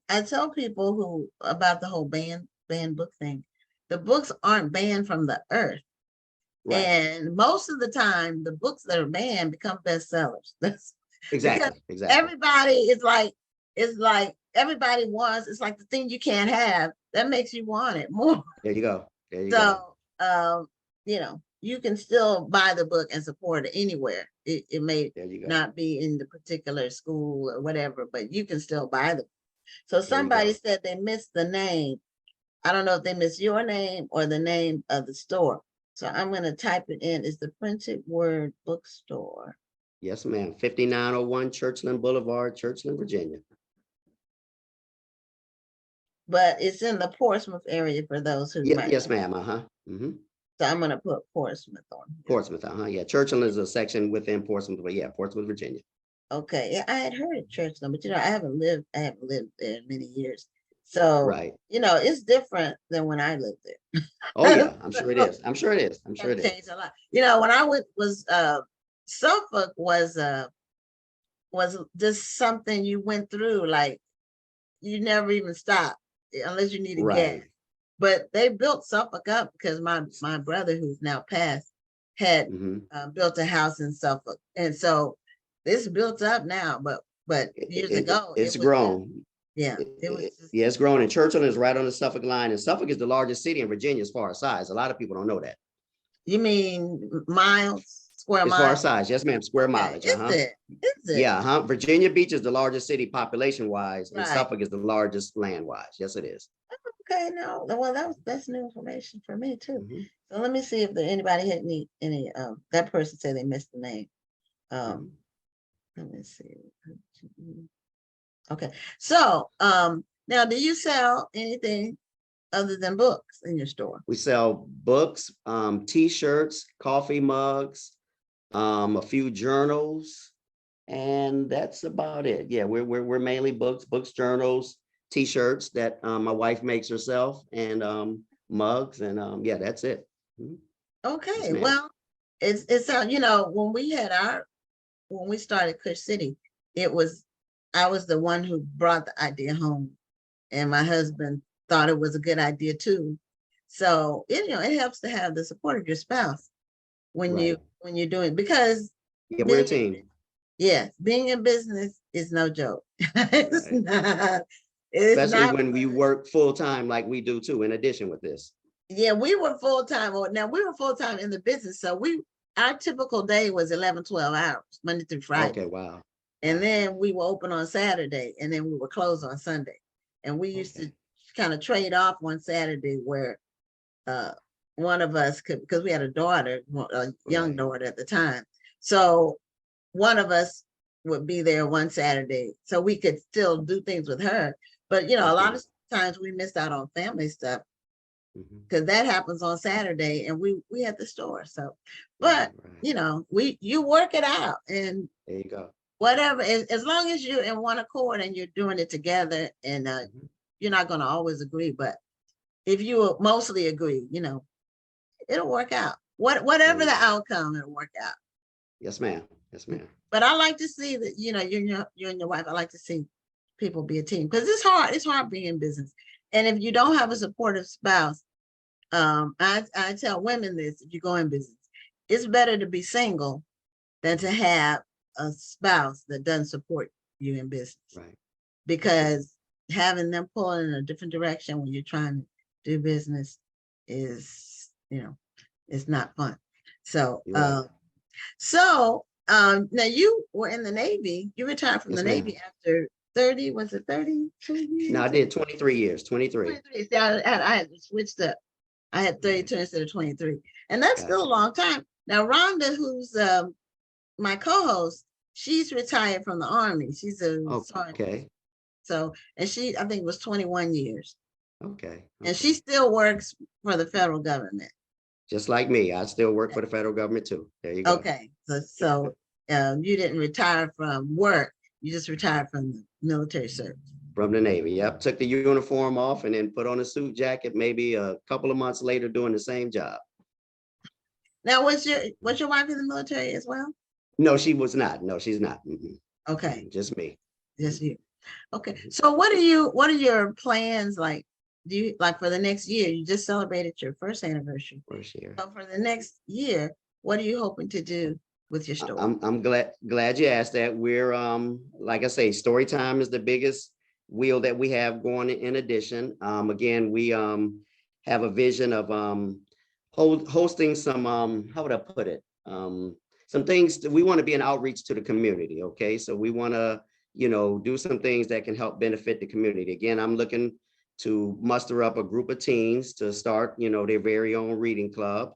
I tell people about the whole banned book thing. The books aren't banned from the earth. Right. And most of the time, the books that are banned become bestsellers. Exactly. Everybody is like, everybody wants, it's like the thing you can't have that makes you want it more. There you go. So, you can still buy the book and support it anywhere. It may not be in the particular school or whatever, but you can still buy them. So somebody said they missed the name. I don't know if they missed your name or the name of the store. So I'm going to type it in. It's the Printed Word Bookstore. Yes, ma'am. 5901 Churchland Boulevard, Churchland, Virginia. But it's in the Portsmouth area for those who might. Yes, ma'am. Mm-hmm. So I'm going to put Portsmouth on. Portsmouth, yeah. Churchland is a section within Portsmouth, but yeah, Portsmouth, Virginia. Okay, yeah, I had heard of Churchland, but I haven't lived there in many years. So right, it's different than when I lived there. Oh yeah, I'm sure it is. I'm sure it is. Changed a lot. When I was Suffolk was just something you went through, like you never even stopped unless you needed gas. But they built Suffolk up because my brother, who's now passed, had built a house in Suffolk, and so it's built up now. But years ago, it's grown. It's grown. And Churchland is right on the Suffolk line, and Suffolk is the largest city in Virginia as far as size. A lot of people don't know that. You mean miles? Square miles? As far as size, yes, ma'am. Square mileage. Is it? Yeah, Virginia Beach is the largest city population-wise, and Suffolk is the largest land-wise. Yes, it is. Okay, no, well, that's new information for me too. So let me see if anybody had any that person said they missed the name. Let me see. Okay, so now, do you sell anything other than books in your store? We sell books, T-shirts, coffee mugs, a few journals, and that's about it. Yeah, we're mainly books, journals, T-shirts that my wife makes herself, and mugs, and yeah, that's it. Okay, well, it's when we started Kush City, I was the one who brought the idea home, and my husband thought it was a good idea too. So it helps to have the support of your spouse when you're doing, because we're a team. Yes, being in business is no joke. It's not. Especially when we work full time like we do too, in addition with this. Yeah, we were full time. Now we were full time in the business. So our typical day was 11, 12 hours, Monday through Friday. Okay, wow. And then we were open on Saturday, and then we were closed on Sunday. And we used to kind of trade off one Saturday where one of us could, because we had a daughter, a young daughter at the time. So one of us would be there one Saturday, so we could still do things with her. But you know, a lot of times we missed out on family stuff because that happens on Saturday, and we at the store. So, but you know, you work it out, and there you go. Whatever, as long as you're in one accord and you're doing it together, and you're not going to always agree, but if you mostly agree, you know, it'll work out. Whatever the outcome, it'll work out. Yes, ma'am. Yes, ma'am. But I like to see that, you know, you and your wife, I like to see people be a team, because it's hard. It's hard being in business. And if you don't have a supportive spouse, I tell women this: if you go in business, it's better to be single than to have a spouse that doesn't support you in business. Right. Because having them pulling in a different direction when you're trying to do business is, you know, it's not fun. So, Right. now you were in the Navy. You retired from the Navy after 30, was it 32 years? No, I did 23 years, 23. See, I had switched up. I had 32 instead of 23. And that's still a long time. Now, Rhonda, who's my co-host, she's retired from the Army. She's a sergeant. Okay. So, and she, I think, was 21 years. Okay. And she still works for the federal government. Just like me, I still work for the federal government too. There you go. Okay. So you didn't retire from work. You just retired from the military service. From the Navy. Yep. Took the uniform off and then put on a suit jacket maybe a couple of months later doing the same job. Now, was your wife in the military as well? No, she was not. No, she's not. Okay. Just me. Just you. Okay. So what are your plans like? Do you like for the next year? You just celebrated your first anniversary. First year. So for the next year, what are you hoping to do with your store? I'm glad you asked that. We're like I say, story time is the biggest wheel that we have going in addition. Again, we have a vision of hosting some how would I put it? Some things that we want to be an outreach to the community. Okay. So we want to, you know, do some things that can help benefit the community. Again, I'm looking to muster up a group of teens to start, you know, their very own reading club,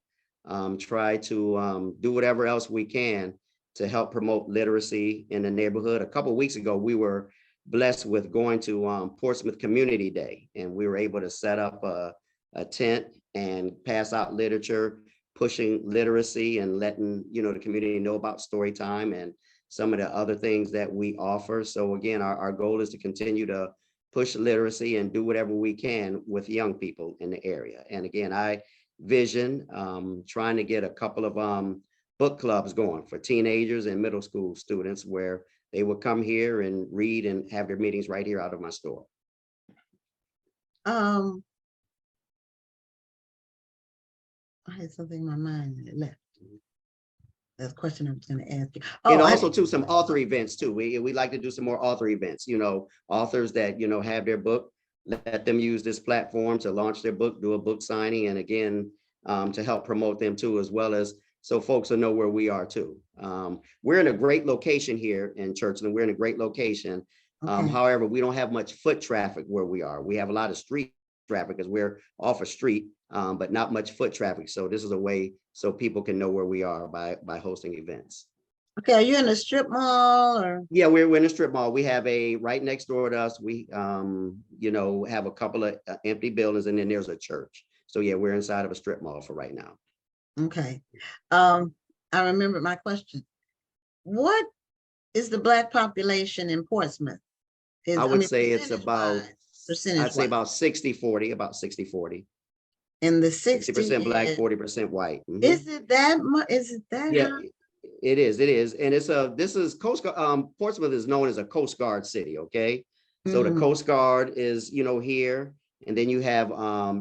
try to do whatever else we can to help promote literacy in the neighborhood. A couple of weeks ago, we were blessed with going to Portsmouth Community Day, and we were able to set up a tent and pass out literature, pushing literacy and letting, you know, the community know about story time and some of the other things that we offer. So again, our goal is to continue to push literacy and do whatever we can with young people in the area. And again, I vision trying to get a couple of book clubs going for teenagers and middle school students where they would come here and read and have their meetings right here out of my store. I had something in my mind and it left. That's a question I was going to ask you. And also too, some author events too. We like to do some more author events, you know, authors that, you know, have their book, let them use this platform to launch their book, do a book signing. And again, to help promote them too, as well as so folks will know where we are too. We're in a great location here in Churchland. We're in a great location. However, we don't have much foot traffic where we are. We have a lot of street traffic because we're off a street, but not much foot traffic. So this is a way so people can know where we are by hosting events. Okay, are you in a strip mall or? Yeah, we're in a strip mall. We have a right next door to us. We, you know, have a couple of empty buildings, and then there's a church. So yeah, we're inside of a strip mall for right now. Okay, I remember my question. What is the Black population in Portsmouth? I would say it's about, I'd say about 60-40, about 60-40. And the 60% Black, 40% white. Is it that much? Is it that yeah, high? It is. And it's this is Coast Guard. Portsmouth is known as a Coast Guard city. Okay. So the Coast Guard is, you know, here. And then you have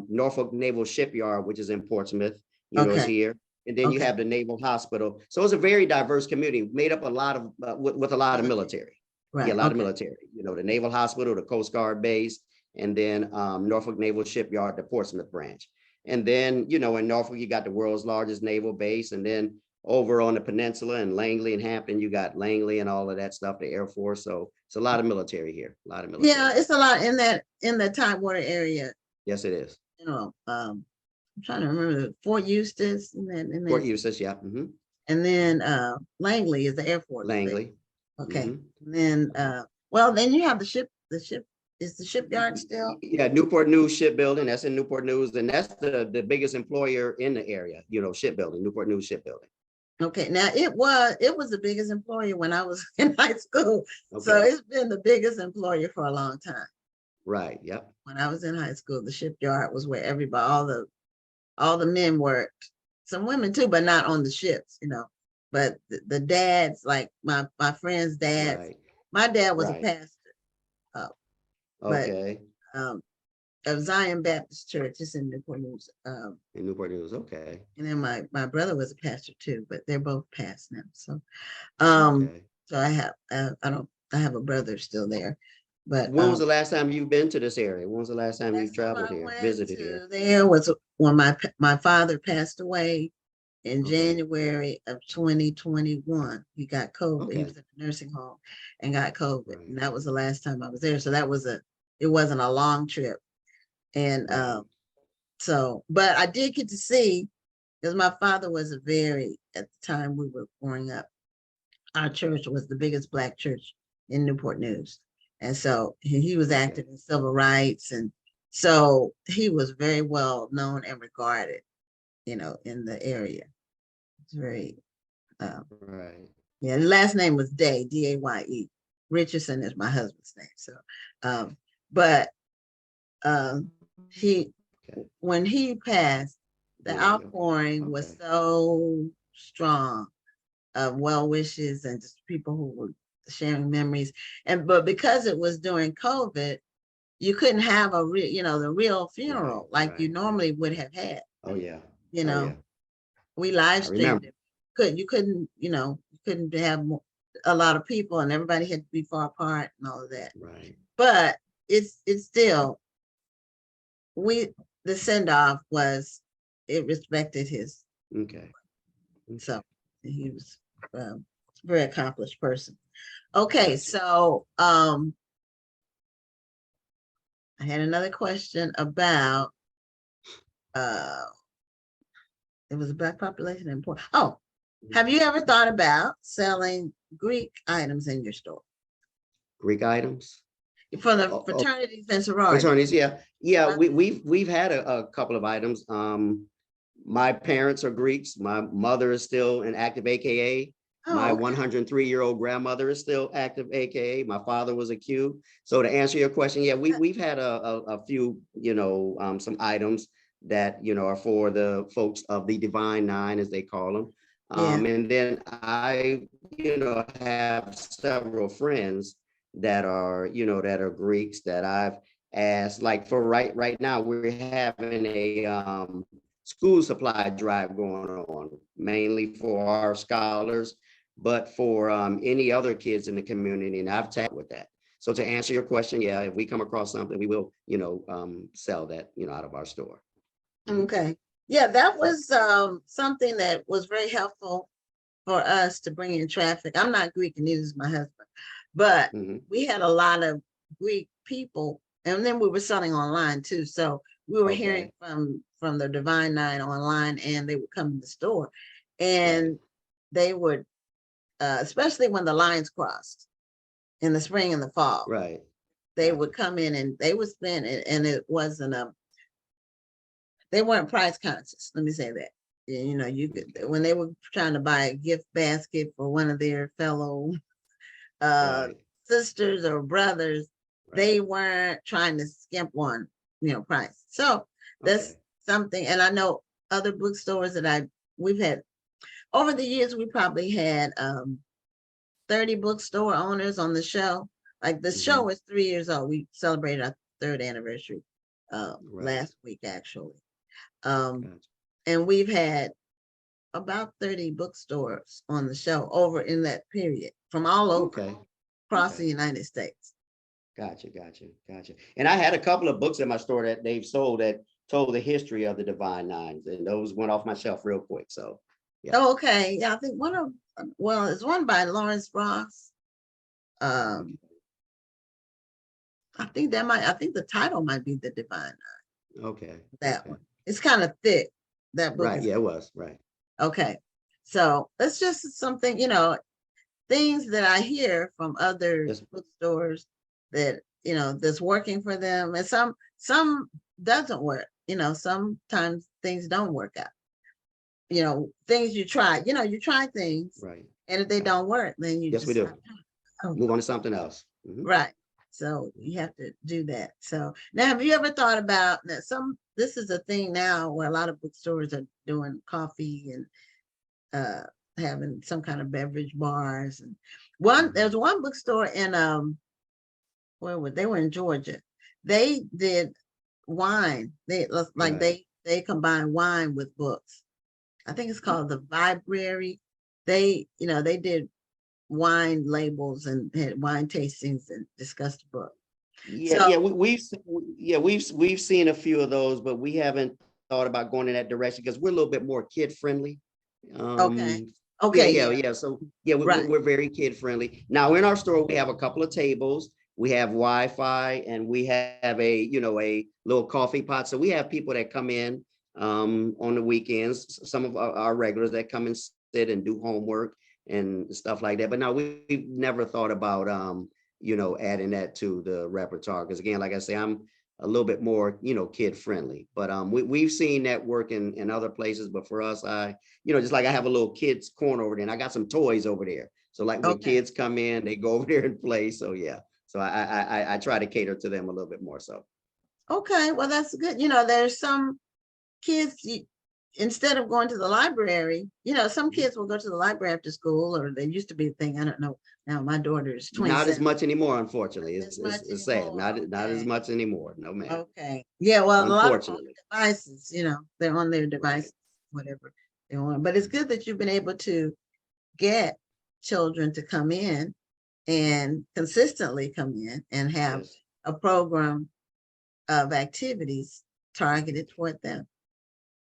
Norfolk Naval Shipyard, which is in Portsmouth, you know, is here. And then you have the Naval Hospital. So it's a very diverse community made up a lot of with a lot of military. Right. Yeah, a lot of military. You know, the Naval Hospital, the Coast Guard base, and then Norfolk Naval Shipyard, the Portsmouth branch. And then, you know, in Norfolk, you got the world's largest naval base. And then over on the peninsula in Langley and Hampton, you got Langley and all of that stuff, the Air Force. So it's a lot of military here, a lot of military. Yeah, it's a lot in the Tidewater area. Yes, it is. You know, I'm trying to remember Fort Eustis. And then Fort Eustis, yeah. And then Langley is the Air Force. Langley. Okay. Mhm. Then, well, then you have the ship, is the shipyard still? Yeah, Newport News Shipbuilding, that's in Newport News, and that's the biggest employer in the area, shipbuilding, Newport News Shipbuilding. Okay, now it was the biggest employer when I was in high school. So Okay, it's been the biggest employer for a long time. right, yep, When I was in high school, the shipyard was where everybody, all the men worked. Some women too, but not on the ships, But the dads, like my friends' dads, right, my dad was a right, pastor, uh, but okay, um, of Zion Baptist Church is in Newport News. in Newport News, okay, And then my brother was a pastor too, but they're both passed now. Um, okay. so I have a brother still there, but When was the last time you've been to this area? When was the last time you last time traveled I here, went visited here? to there was when my father passed away in Okay, January of 2021. He got COVID. He okay, was in a nursing home and got COVID, right, and that was the last time I was there. So it wasn't a long trip, and right, so, but I did get to see, because my father was at the time we were growing up, our church was the biggest Black church in Newport News. And so he was okay, active in civil rights. And so he was very well known and regarded, in the area. It's very, um, right, yeah, the last name was Day, Daye. Richardson is my husband's name. So, but um, he, okay, when he passed, the yeah, outpouring was okay, so strong of well wishes and just people who were sharing memories. But because it was during COVID, you couldn't have the real right, funeral like you right, right, normally would have had. oh, yeah, You oh, yeah, know, we live I streamed remember, it. You couldn't have a lot of people and everybody had to be far apart and all of that. right, But it's still we the send off was it respected his, okay, so okay, he was a very accomplished person. Okay, gotcha. so I had another question about uh it was a Black population and poor. Oh, have you ever thought about selling Greek items in your store Greek items? for the Oh, fraternities and sororities? fraternities, yeah, yeah. Uh, We've had a couple of items. My parents are Greeks. My mother is still an active AKA. Oh, My okay. 103-year-old grandmother is still active AKA. My father was a Q. So to answer your question, yeah, we've had a few, some items that are for the folks of the Divine Nine, as they call them. Yeah. And then I, have several friends that are Greeks that I've asked, like for right now, we're having a school supply drive going on, mainly for our scholars, but for any other kids in the community, and I've tagged with that. So to answer your question, yeah, if we come across something, we will, sell that, out of our store. Mhm. Okay. Yeah, that was something that was very helpful for us to bring in traffic. I'm not Greek and neither is my husband, but Mhm. we had a lot of Greek people, and then we were selling online too. So we were hearing Okay, from the Divine Nine online, and they would come to the store, right, and they would, especially when the lines crossed in the spring and the fall, right, they gotcha, would come in and they would spend it, and it wasn't they weren't price conscious. Let me say that. You could okay, when they were trying to buy a gift basket for one of their fellow uh right, sisters or brothers, right, they weren't trying to skimp on, price. So that's okay, something. And I know other bookstores that we've had over the years, we probably had 30 bookstore owners on the show. Like the mhm, show is 3 years old. We celebrated our third anniversary right, last week, actually. Um, gotcha, and we've had about 30 bookstores on the show over in that period from all over okay, across the okay. United States. Gotcha, gotcha, gotcha. And I had a couple of books in my store that they've sold that told the history of the Divine Nines, and those went off my shelf real quick. So, yeah. Oh, okay. Yeah, I think it's one by Lawrence Ross. Okay. Um, I think the title might be The Divine, Okay. that Okay. one. It's kind of thick. That book Right. is Yeah, it was. Right. okay. So it's just something, things that I hear from other Yes. bookstores that, that's working for them, and some doesn't work. Sometimes things don't work out. Things you try, you try things, Right. and if they don't work, then you Yes, we just do. Move on to something else. Mhm. right. So you have to do that. So now, have you ever thought about that? This is a thing now where a lot of bookstores are doing coffee and having some kind of beverage bars. And there's one bookstore in where were they were in Georgia. They did wine. Right. They combine wine with books. I think it's called the Library. They did wine labels and had wine tastings and discussed the book. Yeah, So yeah, we've seen a few of those, but we haven't thought about going in that direction because we're a little bit more kid friendly. okay. Yeah, Okay, yeah, yeah, yeah. So yeah, right. we're very kid friendly. Now in our store, we have a couple of tables. We have Wi-Fi and we have a little coffee pot. So we have people that come in on the weekends, some of our regulars that come and sit and do homework and stuff like that. But no, we've never thought about adding that to the repertoire. Because again, like I say, I'm a little bit more, kid friendly. But we've seen that work in other places. But for us, just like I have a little kids corner over there, and I got some toys over there. So like when Okay. kids come in, they go over there and play. So yeah. So I try to cater to them a little bit more. So Okay, well, that's good. There's some kids, instead of going to the library, some kids will go to the library after school, or there used to be a thing. I don't know. Now my daughter is not as 27. much anymore, unfortunately. Not as much It's sad. anymore. Not as Okay. much anymore. No, man. Okay. Yeah, well, a lot of them on Unfortunately. devices, they're on their Right. devices, whatever they want. But it's good that you've been able to get children to come in and consistently come in and have Yes. a program of activities targeted toward them.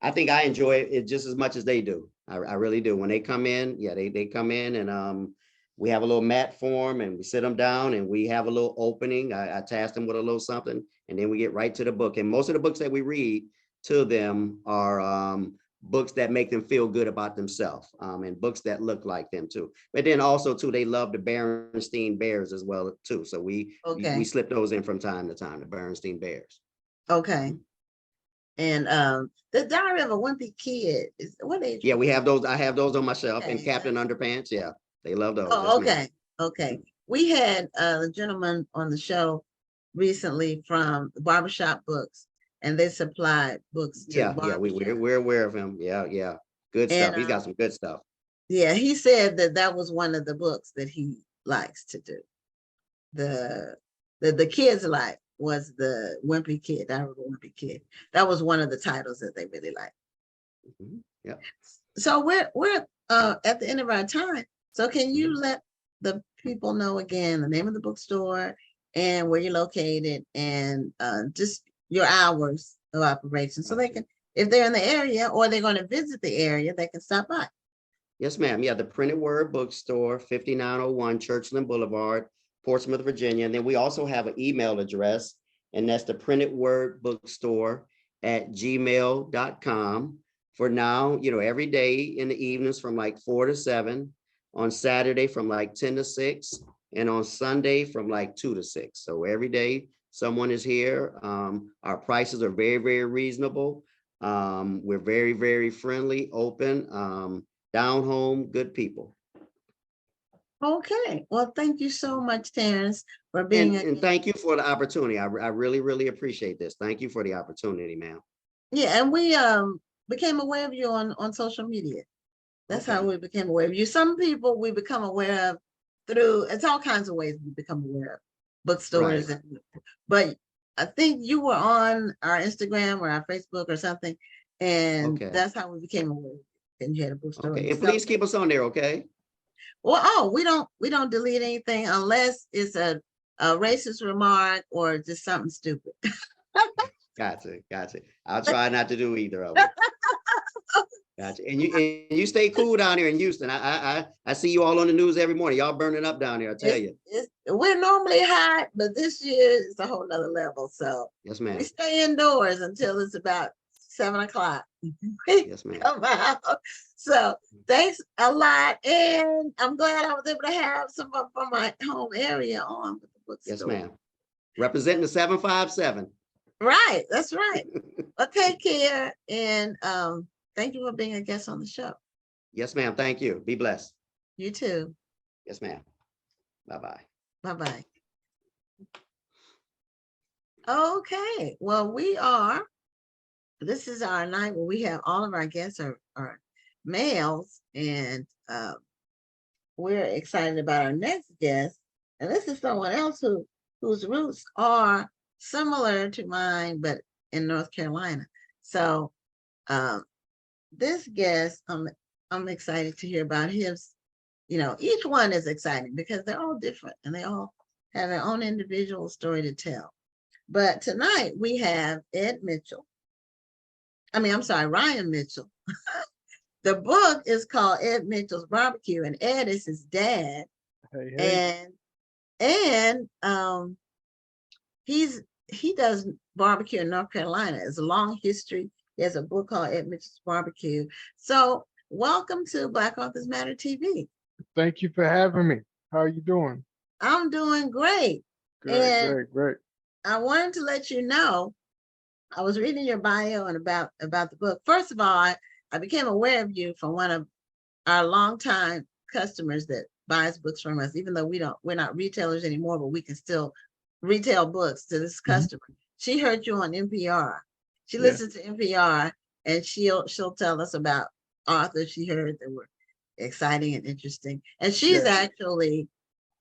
I think I enjoy it just as much as they do. I really do. When they come in, yeah, they come in and we have a little mat for them and we sit them down and we have a little opening. I task them with a little something and then we get right to the book. And most of the books that we read to them are books that make them feel good about themselves and books that look like them too. But then also too, they love the Berenstain Bears as well too. So we slip those in from time to time, the Berenstain Bears. Okay. And the Diary of a Wimpy Kid is what age? Yeah, we have those. I have those on my shelf. Okay. And Captain Underpants. Yeah, they love those. Oh, Yes, ma'am. okay. Okay. We had a gentleman on the show recently from the Barbershop Books, and they supplied books to Yeah, yeah, we're aware of him. Yeah, yeah. Good stuff. And He's got some good stuff. yeah, he said that was one of the books that he likes to do. The kids like was the Wimpy Kid, Diary of a Wimpy Kid. That was one of the titles that they really liked. Yeah. So we're at the end of our time. So can you let the people know again the name of the bookstore and where you're located and just your hours of operation, so they can, if they're in the area or they're going to visit the area, they can stop by. Yes, ma'am. Yeah, the Printed Word Bookstore, 5901 Churchland Boulevard, Portsmouth, Virginia. And then we also have an email address, and that's the Printed Word Bookstore at gmail.com. For now, every day in the evenings from like 4 to 7, on Saturday from like 10 to 6, and on Sunday from like 2 to 6. So every day someone is here. Our prices are very, very reasonable. We're very, very friendly, open, down home, good people. Okay. Well, thank you so much, Terrence, for being and thank you for the opportunity. I really, really appreciate this. Thank you for the opportunity, ma'am. Yeah, and we became aware of you on social media. That's how we became aware of you. Some people we become aware of through, it's all kinds of ways we become aware of bookstores. Right. But I think you were on our Instagram or our Facebook or something, and that's how we became aware of you. And you had a bookstore. Okay, and please keep us on there, okay? Well, we don't delete anything unless it's a racist remark or just something stupid. Gotcha. I'll try not to do either of them. Gotcha. And you stay cool down here in Houston. I see you all on the news every morning. Y'all burning up down there, I tell you. We're normally hot, but this year is a whole nother level. So yes, ma'am. we stay indoors until it's about 7 o'clock. Yes, ma'am. Come out. So thanks a lot. And I'm glad I was able to have some from my home area on with the bookstore. Yes, ma'am. Representing the 757. Right. That's right. Well, take care. And thank you for being a guest on the show. Yes, ma'am. Thank you. Be blessed. You too. Yes, ma'am. Bye-bye. Bye-bye. Okay. Well, this is our night where we have all of our guests are males, and we're excited about our next guest. And this is someone else whose roots are similar to mine, but in North Carolina. So this guest, I'm excited to hear about his. Each one is exciting because they're all different and they all have their own individual story to tell. But tonight we have Ryan Mitchell. The book is called Ed Mitchell's Barbecue, and Ed is his dad. Hey. And he does barbecue in North Carolina. It's a long history. He has a book called Ed Mitchell's Barbecue. So welcome to Black Authors Matter TV. Thank you for having me. How are you doing? I'm doing great. Great. I wanted to let you know, I was reading your bio and about the book. First of all, I became aware of you from one of our longtime customers that buys books from us, even though we're not retailers anymore, but we can still retail books to this customer. She heard you on NPR. She listens to NPR, and she'll tell us about authors she heard that were exciting and interesting. And she's actually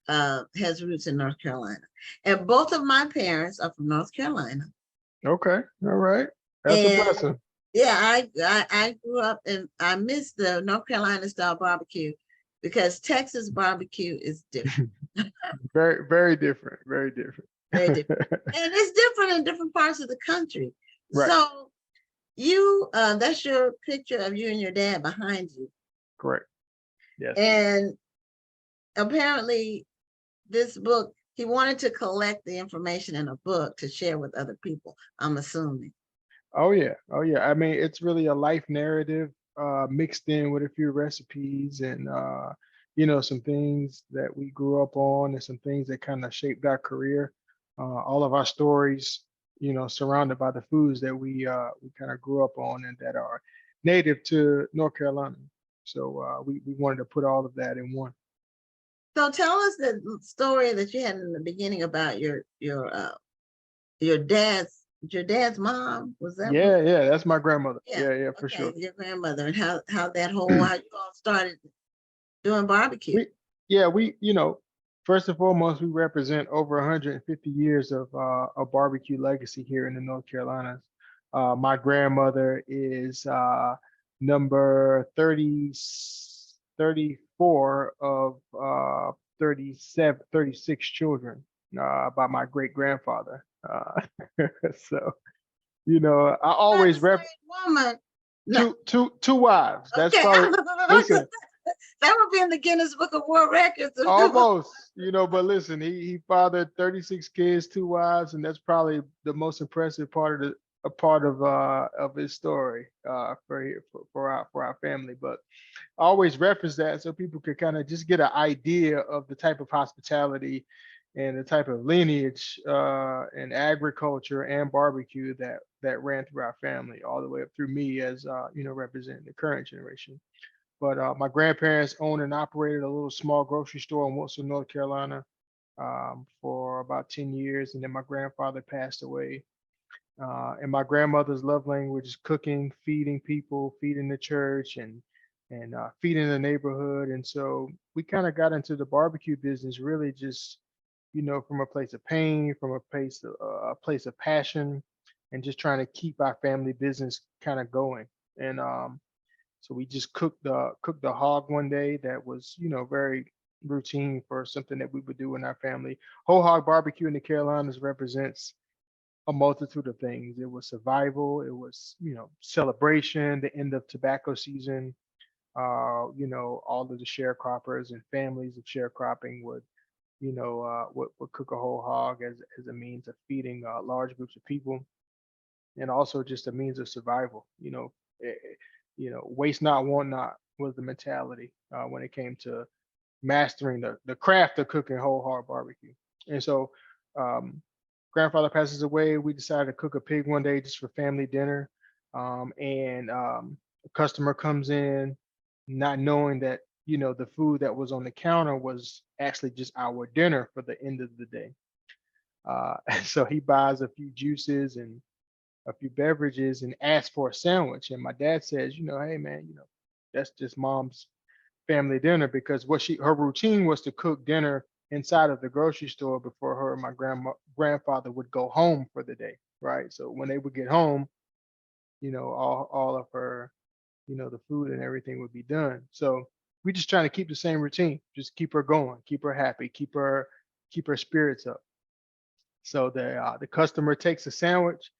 has roots in North Carolina. And both of my parents are from North Carolina. Okay, all right. That's a blessing. Yeah, I grew up and I miss the North Carolina style barbecue because Texas barbecue is different. Very, very different. Very different. Very different. And it's different in different parts of the country. Right. So that's your picture of you and your dad behind you. Correct. Yes. And apparently this book, he wanted to collect the information in a book to share with other people, I'm assuming. Oh yeah. I mean, it's really a life narrative mixed in with a few recipes and some things that we grew up on and some things that kind of shaped our career. All of our stories, surrounded by the foods that we kind of grew up on and that are native to North Carolina. So we wanted to put all of that in one. So tell us the story that you had in the beginning about your dad's mom. Was that? Yeah, that's my grandmother. Yeah, for sure. Your grandmother, and how you all started doing barbecue. First and foremost, we represent over 150 years of barbecue legacy here in the North Carolinas. My grandmother is number 34 of 36 children by my great grandfather. So, I always woman. No. Two wives. That's probably listen. That would be in the Guinness Book of World Records. Almost, but listen, he fathered 36 kids, 2 wives, and that's probably the most impressive part of his story for our family. But I always reference that so people could kind of just get an idea of the type of hospitality and the type of lineage and agriculture and barbecue that ran through our family all the way up through me as representing the current generation. But my grandparents owned and operated a little small grocery store in Wilson, North Carolina, for about 10 years. And then my grandfather passed away. And my grandmother's love language is cooking, feeding people, feeding the church, and feeding the neighborhood. And so we kind of got into the barbecue business really just, from a place of pain, from a place of passion, and just trying to keep our family business kind of going. And so we just cooked the hog one day that was, very routine for something that we would do in our family. Whole hog barbecue in the Carolinas represents a multitude of things. It was survival. It was, celebration, the end of tobacco season. All of the sharecroppers and families of sharecropping would cook a whole hog as a means of feeding large groups of people. and also just a means of survival. Waste not, want not was the mentality when it came to mastering the craft of cooking whole hog barbecue. And so, grandfather passes away. We decided to cook a pig one day just for family dinner. And a customer comes in, not knowing that the food that was on the counter was actually just our dinner for the end of the day. So he buys a few juices and a few beverages and asks for a sandwich. And my dad says, hey man, that's just mom's family dinner, because her routine was to cook dinner inside of the grocery store before her and my grandfather would go home for the day, right? So when they would get home, all of her, the food and everything would be done. So we just trying to keep the same routine, just keep her going, keep her happy, keep her spirits up. So the customer takes a sandwich.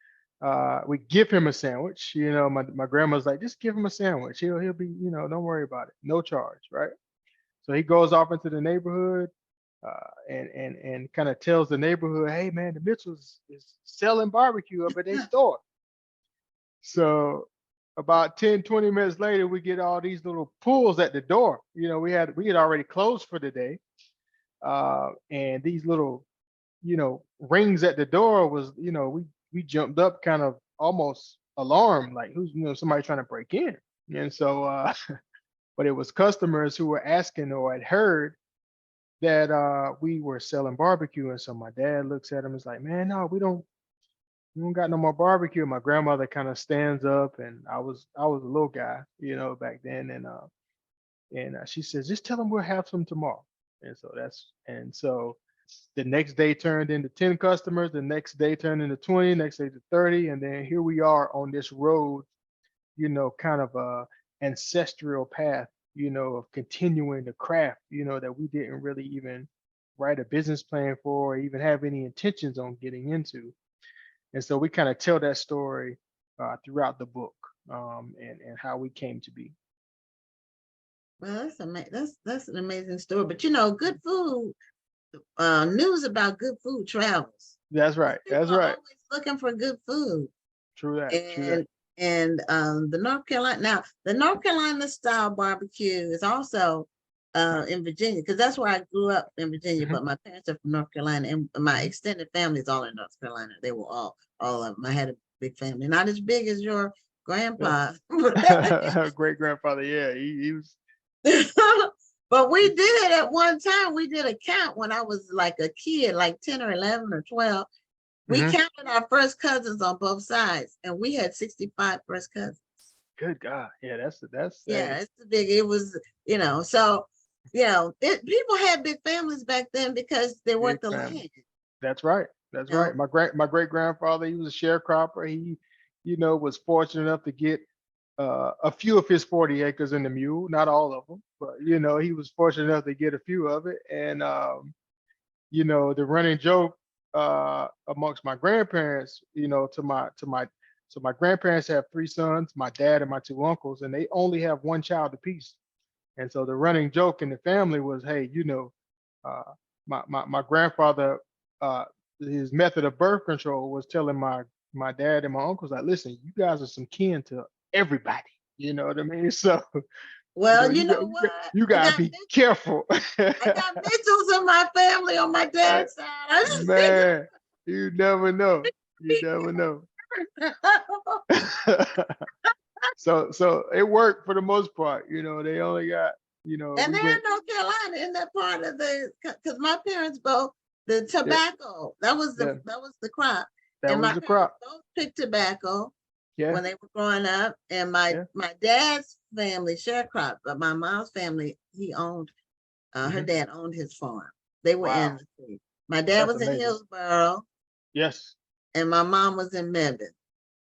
We give him a sandwich. My grandma's like, just give him a sandwich. He'll be, don't worry about it. No charge, right? So he goes off into the neighborhood and kind of tells the neighborhood, hey man, the Mitchells is selling barbecue up at their store. So about 10, 20 minutes later, we get all these little pulls at the door. We had already closed for the day. And these little, rings at the door was, we jumped up kind of almost alarmed, like who's, somebody trying to break in. And so, but it was customers who were asking or had heard that we were selling barbecue. And so my dad looks at him and is like, man, no, we don't got no more barbecue. My grandmother kind of stands up, and I was a little guy, back then. And she says, just tell them we'll have some tomorrow. And so the next day turned into 10 customers, the next day turned into 20, next day to 30. And then here we are on this road, kind of a ancestral path, of continuing the craft, that we didn't really even write a business plan for or even have any intentions on getting into. And so we kind of tell that story throughout the book, and how we came to be. Well, that's an amazing story. But good food, news about good food travels. That's right. People That's are right. always looking for good food. True that. True that. And the North Carolina style barbecue is also in Virginia, because that's where I grew up, in Virginia. Mhm. But my parents are from North Carolina, and my extended family is all in North Carolina. They were all of them. I had a big family, not as big as your grandpa. Great grandfather. Yeah, he was. But we did it at one time. We did a count when I was like a kid, like 10 or 11 or 12. We Mhm. counted our first cousins on both sides, and we had 65 first cousins. Good God. Yeah, that's Yeah, hey, it's a big, it was, so, people had big families back then because they big worked the family. land. That's right. That's You know? right. My great grandfather, he was a sharecropper. He, was fortunate enough to get a few of his 40 acres in the mule, not all of them, but he was fortunate enough to get a few of it. And the running joke amongst my grandparents, so my grandparents have 3 sons, my dad and my 2 uncles, and they only have 1 child apiece. And so the running joke in the family was, hey, uh, my grandfather, uh, his method of birth control was telling my dad and my uncles, like, listen, you guys are some kin to everybody. You know what I mean? So, Well, you you got know what? you I gotta got be careful. I got Mitchells in my family on my dad's side. I just Man, you never know. You never know. So it worked for the most part. They only got, And we they're in went. North Carolina, in that part of because my parents both, the Yeah, tobacco, that was yeah, the crop. that And was my the parents crop. both picked tobacco Yeah, when they were growing up. And my yeah. dad's family sharecrop, but my mom's family, he owned, her Hmm. dad owned his farm. They were in Wow, the city. My dad that's was in amazing. Hillsboro Yes. and my mom was in Memphis.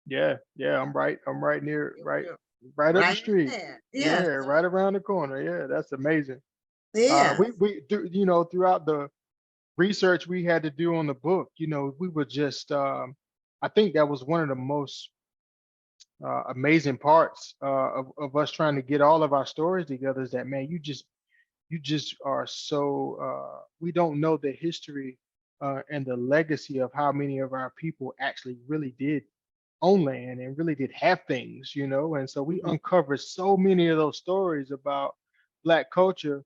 Yeah, yeah. I'm right near, We right, were right up the right in street. there. Yeah, Yeah. right around the corner. Yeah, that's amazing. Yeah. We do, throughout the research we had to do on the book, we were just, I think that was one of the most amazing parts of us trying to get all of our stories together, is that, man, you just are so, we don't know the history and the legacy of how many of our people actually really did own land and really did have things, and so we uncovered so many of those stories about Black culture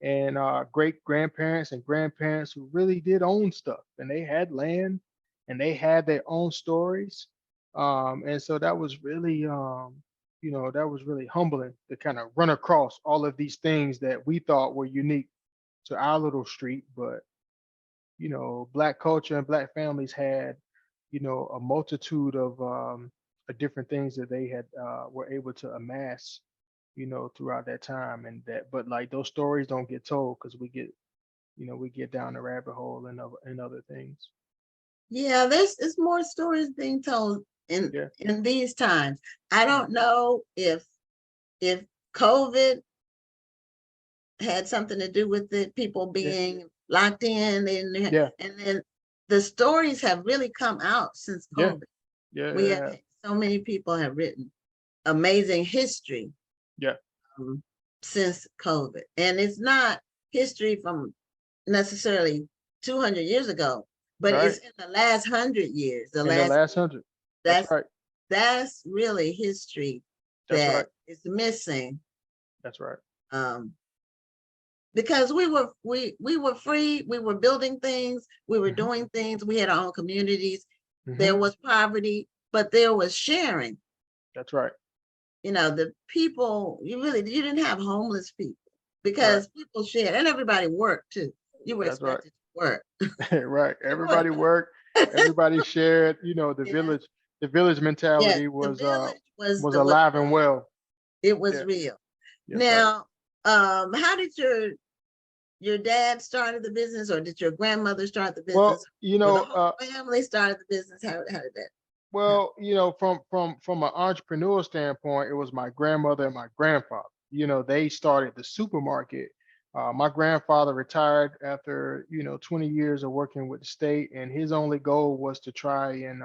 and great grandparents and grandparents who really did own stuff and they had land and they had their own stories. And so that was really, that was really humbling to kind of run across all of these things that we thought were unique to our little street. But, Black culture and Black families had, a multitude of different things that they had were able to amass throughout that time. And that, but like those stories don't get told because we get down the rabbit hole and other things. Yeah, there's more stories being told in Yeah. in these times. I don't know if COVID had something to do with it, people Yeah. being locked in, Yeah. and then the stories have really come out since Yeah. COVID. Yeah. We Yeah. have so many people have written amazing history Yeah. since COVID, and it's not history from necessarily 200 years ago, but Right. it's in the last 100 years. In the last 100. That's That's right. that's really history That's right. that is missing. That's right. Because we were free, we were building things, we were Mhm. doing things, we had our own communities. Mhm. There was poverty, but there was sharing. That's right. The people, you didn't have homeless people Right. because people shared and everybody worked too. You were That's right. expected to work. Right. Everybody worked. Everybody shared. Yeah. The village Yes, mentality the was village was alive and real. well. It was Yeah. real. That's right. Now, how did your dad started the business, or did your grandmother start the Well, business, or the whole family started the business? How did that happen? well, from an entrepreneurial standpoint, it was my grandmother and my grandfather. They started the supermarket. My grandfather retired after 20 years of working with the state, and his only goal was to try and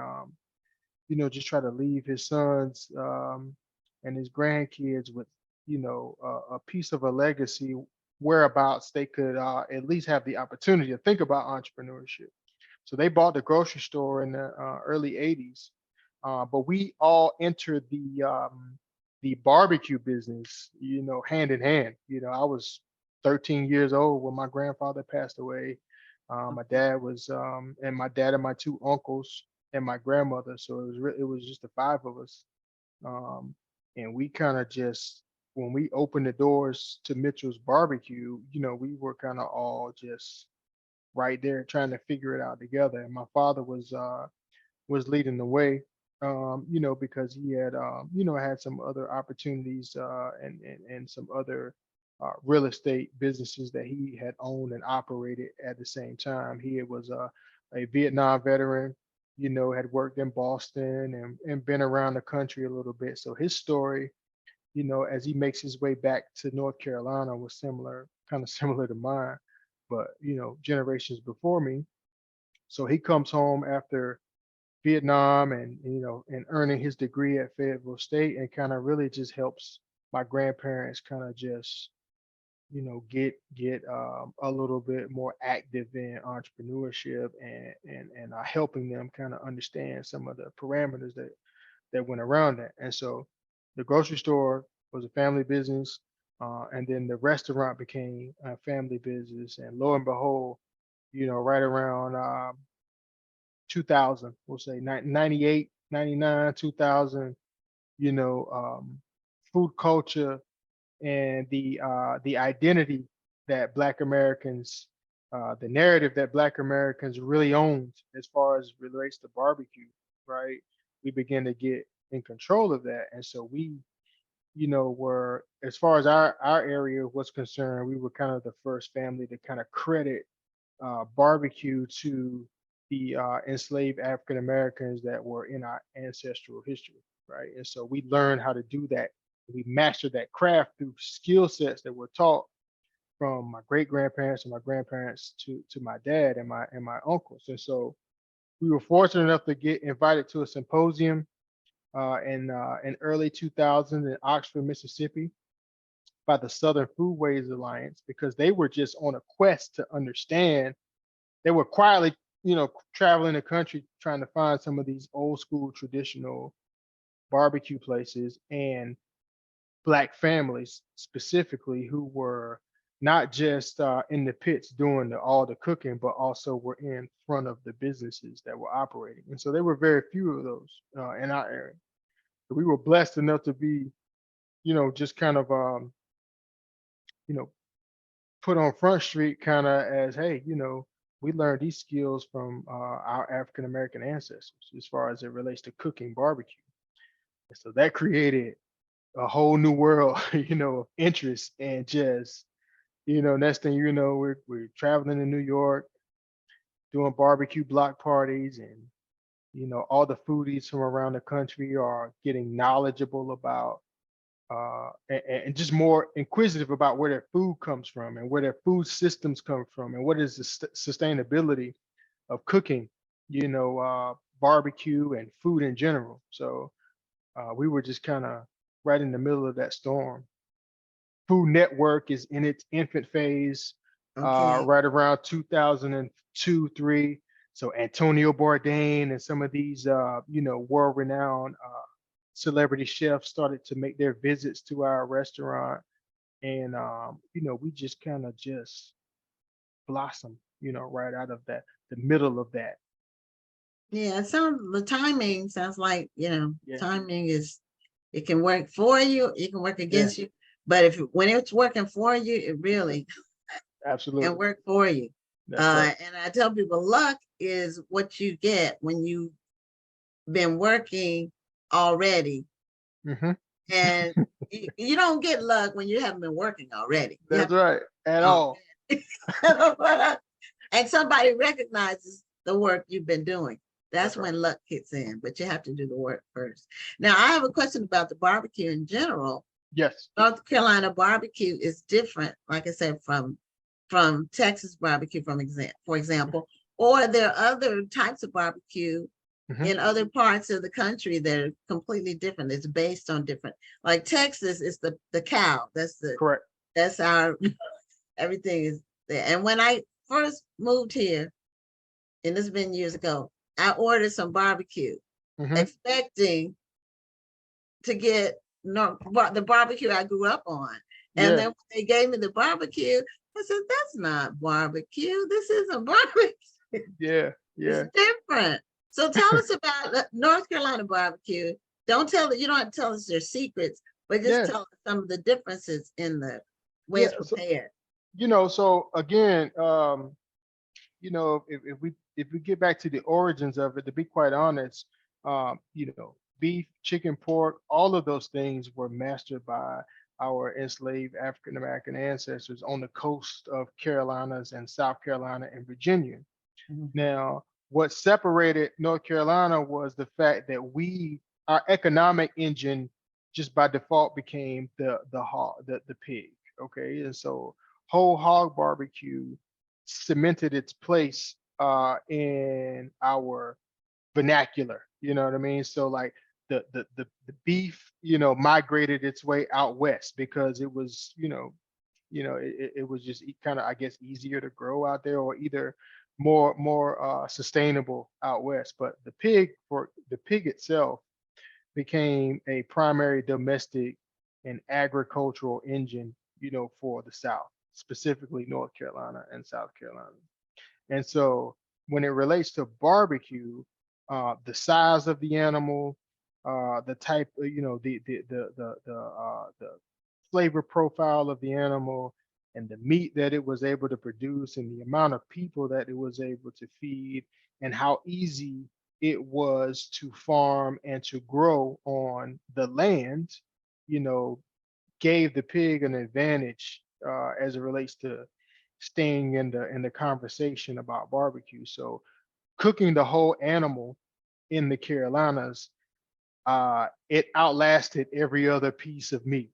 just try to leave his sons and his grandkids with a piece of a legacy whereabouts they could at least have the opportunity to think about entrepreneurship. So they bought the grocery store in the early 80s. But we all entered the barbecue business, hand in hand. I was 13 years old when my grandfather passed away. My dad was, and my dad and my two uncles and my grandmother. So it was just the five of us. And we kind of just, when we opened the doors to Mitchell's Barbecue, we were kind of all just right there trying to figure it out together. And my father was leading the way, because he had had some other opportunities and some other real estate businesses that he had owned and operated at the same time. He was a Vietnam veteran, had worked in Boston and been around the country a little bit. So his story, as he makes his way back to North Carolina was similar, kind of similar to mine, but generations before me. So he comes home after Vietnam and earning his degree at Fayetteville State and kind of really just helps my grandparents kind of just get a little bit more active in entrepreneurship and helping them kind of understand some of the parameters that went around that. And so the grocery store was a family business, and then the restaurant became a family business. And lo and behold, right around 2000, we'll say 98, 99, 2000, food culture and the identity that Black Americans, the narrative that Black Americans really owned as far as relates to barbecue, right? We began to get in control of that. And so we, were, as far as our area was concerned, we were kind of the first family to kind of credit barbecue to the enslaved African Americans that were in our ancestral history, right? And so we learned how to do that. We mastered that craft through skill sets that were taught from my great grandparents and my grandparents to my dad and my uncles. And so we were fortunate enough to get invited to a symposium in early 2000 in Oxford, Mississippi, by the Southern Foodways Alliance, because they were just on a quest to understand. They were quietly traveling the country trying to find some of these old school traditional barbecue places and Black families specifically who were not just in the pits doing all the cooking, but also were in front of the businesses that were operating. And so there were very few of those in our area. So we were blessed enough to be, just kind of, you know, put on Front Street kind of as, hey, we learned these skills from our African American ancestors as far as it relates to cooking barbecue. And so that created a whole new world, of interest and just, next thing you know, we're traveling to New York, doing barbecue block parties, and all the foodies from around the country are getting knowledgeable about and just more inquisitive about where their food comes from and where their food systems come from and what is the sustainability of cooking, barbecue and food in general. So we were just kind of right in the middle of that storm. Food Network is in its infant phase, Okay. right around 2002, 3. So Antonio Bourdain and some of these, world-renowned celebrity chefs started to make their visits to our restaurant, and we just kind of just blossomed, right out of the middle of that. Yeah, the timing sounds like, Yeah. timing it can work for you, it can work against you. But when it's working for you, it really Absolutely. can work for you. That's right. And I tell people, luck is what you get when you've been working already. Mhm. And you don't get luck when you haven't been working already. You That's have right. At all. and somebody recognizes the work you've been doing. That's That's right. when luck kicks in, but you have to do the work first. Now, I have a question about the barbecue in general. Yes. North Carolina barbecue is different, like I said, from Texas barbecue, for example, or there are other types of barbecue Mhm. in other parts of the country that are completely different. It's based on different, like Texas is the cow. Correct. That's our everything is there. And when I first moved here, and this has been years ago, I ordered some barbecue, Mhm. expecting to get the barbecue I grew up on. And Yeah. then when they gave me the barbecue, I said, that's not barbecue. This isn't barbecue. Yeah. Yeah. It's different. So tell us about North Carolina barbecue. You don't have to tell us their secrets, but just Yeah. tell us some of the differences in the way Yeah. it's So, prepared. so again, if we get back to the origins of it, to be quite honest, beef, chicken, pork, all of those things were mastered by our enslaved African American ancestors on the coast of Carolinas and South Carolina and Virginia. Mhm. Now, what separated North Carolina was the fact that our economic engine just by default became the pig. Okay, and so whole hog barbecue cemented its place in our vernacular. You know what I mean? So like the beef, migrated its way out west because it was, it was just kind of, I guess, easier to grow out there, or either more sustainable out west. But the pig itself became a primary domestic and agricultural engine, for the South, specifically North Carolina and South Carolina. And so when it relates to barbecue, the size of the animal, the type, the flavor profile of the animal, and the meat that it was able to produce, and the amount of people that it was able to feed, and how easy it was to farm and to grow on the land, gave the pig an advantage as it relates to staying in the conversation about barbecue. So cooking the whole animal in the Carolinas, it outlasted every other piece of meat,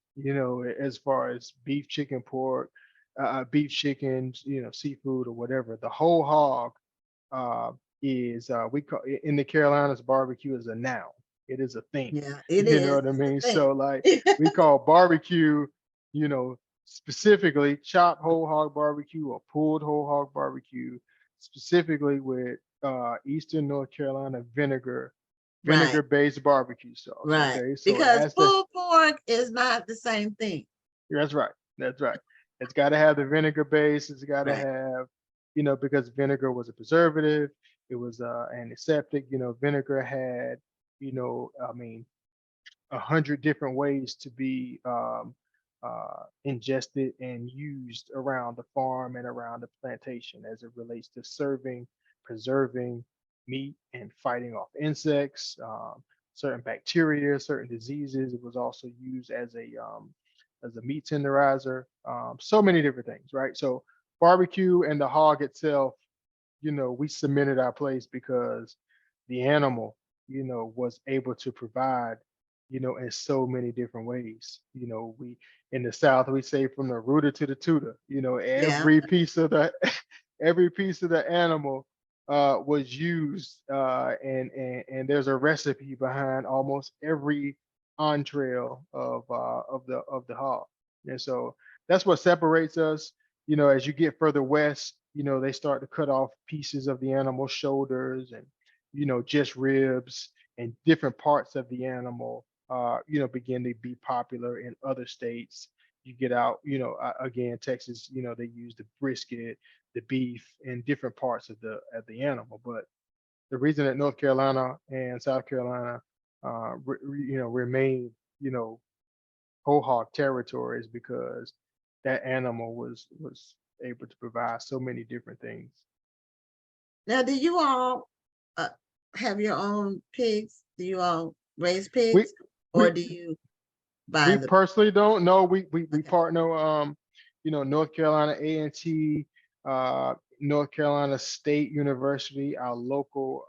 as far as beef, chicken, pork, beef, chicken, seafood or whatever. The whole hog is we call in the Carolinas, barbecue is a noun. It is a thing. Yeah, it You know is. what I It's a mean? thing. So like we call barbecue, specifically chopped whole hog barbecue or pulled whole hog barbecue, specifically with Eastern North Carolina Right, vinegar-based barbecue sauce. right. Okay, so it Because has to. pulled pork is not the same thing. That's right. That's right. It's got to have the vinegar base. It's got to Right. have, because vinegar was a preservative. It was antiseptic. Vinegar had, I mean, 100 different ways to be ingested and used around the farm and around the plantation as it relates to serving, preserving meat and fighting off insects, certain bacteria, certain diseases. It was also used as a meat tenderizer, so many different things, right? So barbecue and the hog itself, we cemented our place because the animal, was able to provide, in so many different ways. We in the South, we say from the rooter to the tutor, Yeah. every piece of the every piece of the animal was used, and there's a recipe behind almost every entrail of the hog. And so that's what separates us. As you get further west, they start to cut off pieces of the animal, shoulders and just ribs, and different parts of the animal begin to be popular in other states. You get out, again, Texas, they use the brisket, the beef, and different parts of the animal. But the reason that North Carolina and South Carolina, remain, whole hog territory is because that animal was able to provide so many different things. Now, do you all have your own pigs? Do you all raise We pigs, or we do you buy we the? personally don't know. We Okay. partner, North Carolina A&T, North Carolina State University, our local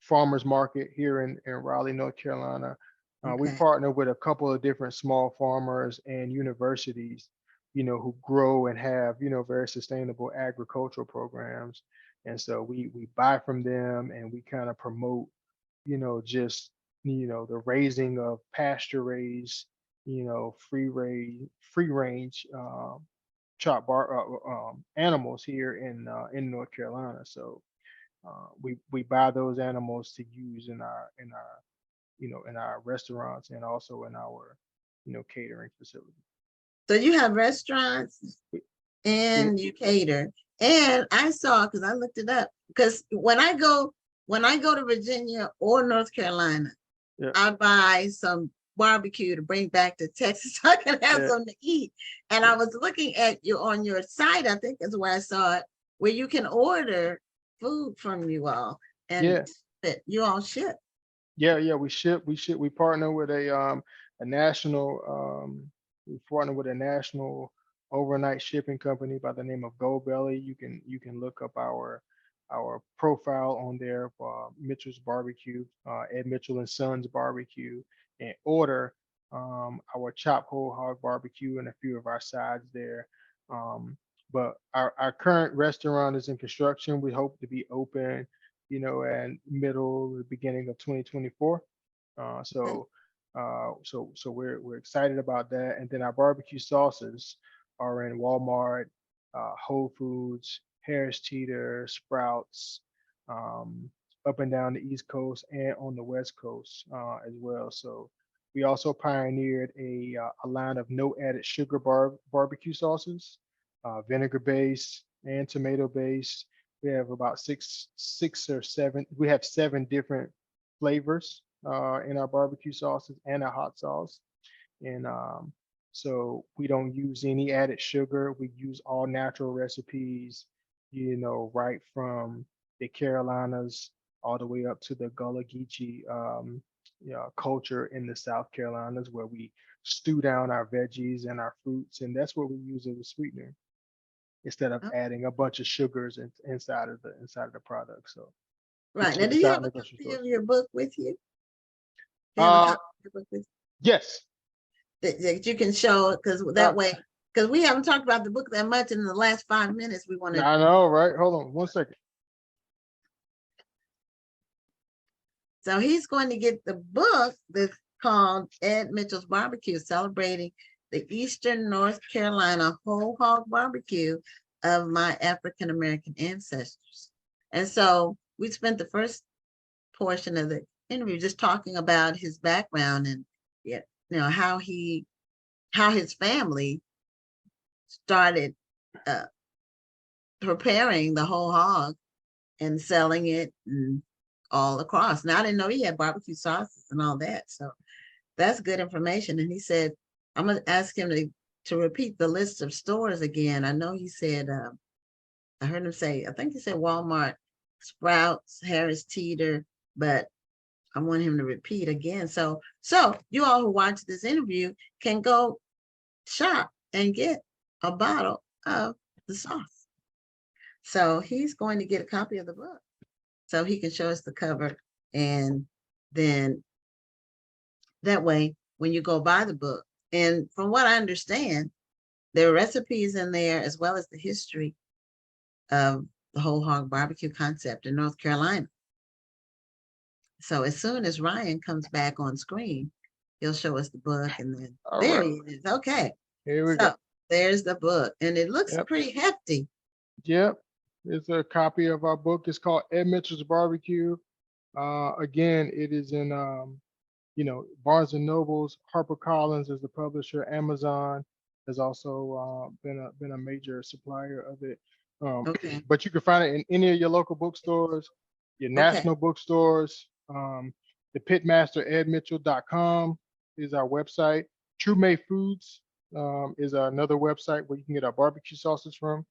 farmers market here in Raleigh, North Carolina. We Okay. partner with a couple of different small farmers and universities, who grow and have, very sustainable agricultural programs. And so we buy from them, and we kind of promote, just, the raising of pasture raised, free range chop animals here in North Carolina. So we buy those animals to use in our restaurants, and also in our catering facility. So you have restaurants We- and you cater. And I saw, because I looked it up, because when I go to Virginia or North Carolina, Yeah. I buy some barbecue to bring back to Texas so I can have Yeah. something to eat. And I was looking at you on your site, I think is where I saw it, where you can order food from you all, and you all ship. Yeah, we partner with a national, we partner with a national overnight shipping company by the name of Goldbelly. You can look up our profile on there, Mitchell's Barbecue, Ed Mitchell and Sons Barbecue, and order our chop whole hog barbecue and a few of our sides there. But our current restaurant is in construction. We hope to be open, and the beginning of 2024. So we're excited about that. And then our barbecue sauces are in Walmart, Whole Foods, Harris Teeter, Sprouts, up and down the East Coast and on the West Coast as well. So we also pioneered a line of no added sugar barbecue sauces, vinegar based and tomato based. We have about six or seven. We have 7 different flavors in our barbecue sauces and our hot sauce. And so we don't use any added sugar. We use all natural recipes, right from the Carolinas all the way up to the Gullah Geechee culture in the South Carolinas, where we stew down our veggies and our fruits, and that's what we use as a sweetener, instead of adding a bunch of sugars inside of the product. So Right. Now, check do us you out have in a the grocery copy stores. of your book with you? Do you have a copy of your book with Yes. that you can show it? Because that way, because we haven't talked about the book that much, and in the last 5 minutes, we want to. I know, right? Hold on 1 second. So he's going to get the book that's called Ed Mitchell's Barbecue, Celebrating the Eastern North Carolina whole hog barbecue of my African American ancestors. And so we spent the first portion of the interview just talking about his background and how his family started preparing the whole hog and selling it and all across. Now I didn't know he had barbecue sauces and all that. So that's good information. And he said, I'm gonna ask him to repeat the list of stores again. I know he said, I heard him say, I think he said Walmart, Sprouts, Harris Teeter, but I want him to repeat again. So you all who watch this interview can go shop and get a bottle of the sauce. So he's going to get a copy of the book so he can show us the cover. And then that way, when you go buy the book, and from what I understand, there are recipes in there as well as the history of the whole hog barbecue concept in North Carolina. So as soon as Ryan comes back on screen, he'll show us the book, and then All there right. he is. Okay. Here we So go. there's the book, and it looks Yep. pretty hefty. Yep. It's a copy of our book. It's called Ed Mitchell's Barbecue. Again, it is in Barnes and Nobles. HarperCollins is the publisher. Amazon has also been a major supplier of it. Okay. But you can find it in any of your local bookstores, your national bookstores. The Pitmaster edmitchell.com is our website. True May Foods is another website where you can get our barbecue sauces from.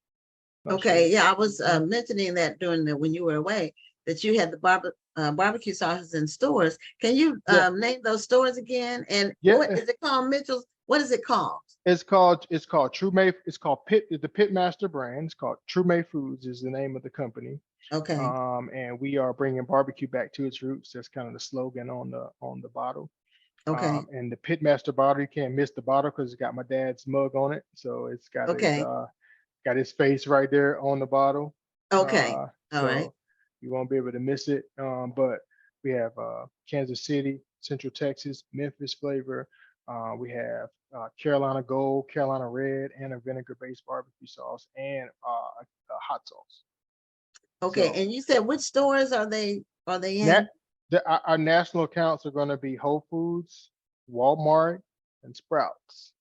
Okay, yeah, I was mentioning that when you were away, that you had the barbecue sauces in stores. Can you name those stores again? And what is it called, Mitchell's? What is it called? It's called True May. It's called the Pitmaster brand. It's called True May Foods is the name of the company. Okay. And we are bringing barbecue back to its roots. That's kind of the slogan on the bottle. Okay. And the Pitmaster bottle, you can't miss the bottle because it's got my dad's mug on it. So it's got got his face right there on the bottle. Okay. All So right. you won't be able to miss it. But we have Kansas City, Central Texas, Memphis flavor. We have Carolina Gold, Carolina Red, and a vinegar-based barbecue sauce, and a hot sauce. Okay. So, and you said which stores are they in? Our national accounts are going to be Whole Foods, Walmart, and Sprouts.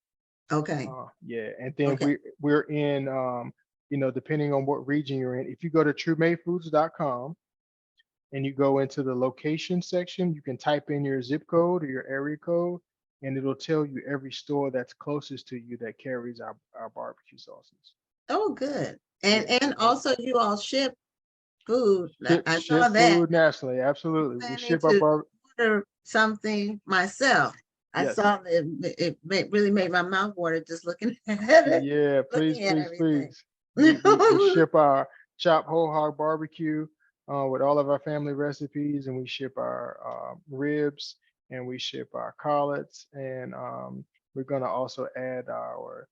Okay. Yeah, and then we're in, depending on what region you're in. If you go to truemayfoods.com and you go into the location section, you can type in your zip code or your area code, and it'll tell you every store that's closest to you that carries our barbecue sauces. Oh, good. And also you all ship food. I Ship saw that. food nationally, absolutely. We ship our order something myself. I saw that it really made my mouth water just looking at it. Yeah, please. We ship our chopped whole hog barbecue with all of our family recipes, and we ship our ribs, and we ship our collards, and we're going to also add our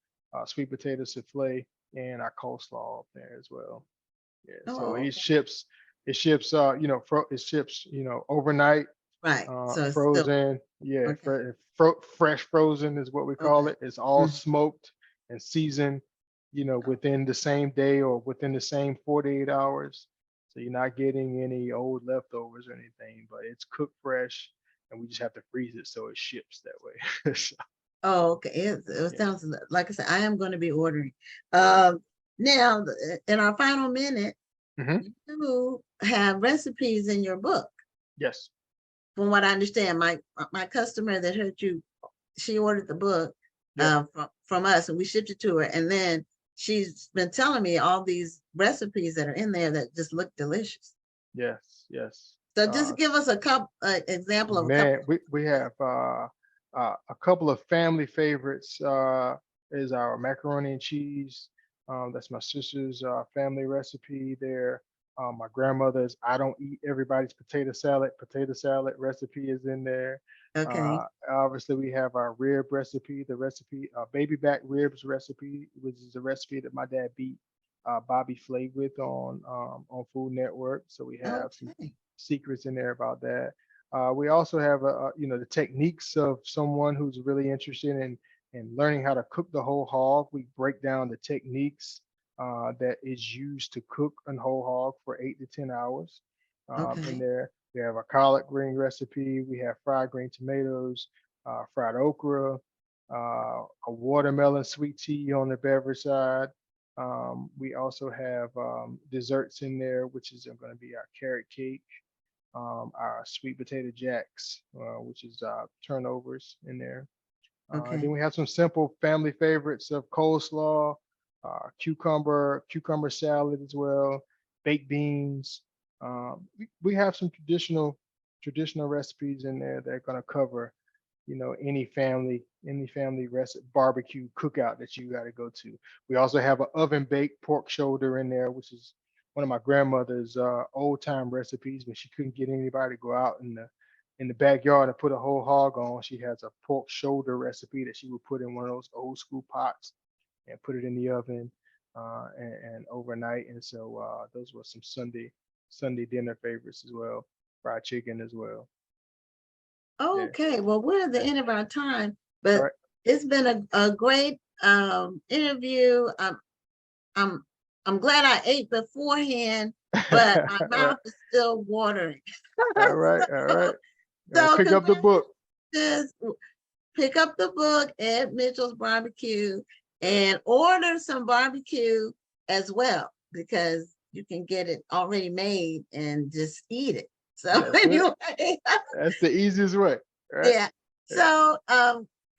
sweet potato souffle and our coleslaw up there as well. Yeah, so it ships overnight. Right. So frozen. Fresh frozen is what we call it. It's all smoked and seasoned, within the same day or within the same 48 hours. So you're not getting any old leftovers or anything, but it's cooked fresh, and we just have to freeze it so it ships that way. Oh, okay. It sounds like I said, I am going to be ordering. Now, in our final minute, you have recipes in your book. Yes. From what I understand, my customer that heard you, she ordered the book from us, and we shipped it to her. And then she's been telling me all these recipes that are in there that just look delicious. Yes. So just give us a couple example of. We have a couple of family favorites. Is our macaroni and cheese. That's my sister's family recipe there. My grandmother's I don't eat everybody's potato salad recipe is in there. Okay. Obviously we have our rib recipe, baby back ribs recipe, which is a recipe that my dad beat Bobby Flay with on Food Network. So we have some secrets in there about that. We also have the techniques of someone who's really interested in and learning how to cook the whole hog. We break down the techniques that is used to cook a whole hog for 8 to 10 hours. Okay. In there, we have a collard green recipe. We have fried green tomatoes, fried okra, a watermelon sweet tea on the beverage side. We also have desserts in there, which is going to be our carrot cake, our sweet potato jacks, which is turnovers in there. Okay. Then we have some simple family favorites of coleslaw, cucumber salad as well, baked beans. We have some traditional recipes in there that are going to cover, any family barbecue cookout that you got to go to. We also have an oven baked pork shoulder in there, which is one of my grandmother's old time recipes when she couldn't get anybody to go out in the backyard and put a whole hog on. She has a pork shoulder recipe that she would put in one of those old school pots and put it in the oven and overnight. And so those were some Sunday dinner favorites as well. Fried chicken as well. Okay. Well, we're at the end of our time, but All right. it's been a great interview. I'm glad I ate beforehand, but my All right. mouth is still watering. All right. All right. So Pick up the book. Pick up the book at Mitchell's Barbecue and order some barbecue as well, because you can get it already made and just eat it. So anyway, That's the easiest way. Right? yeah. So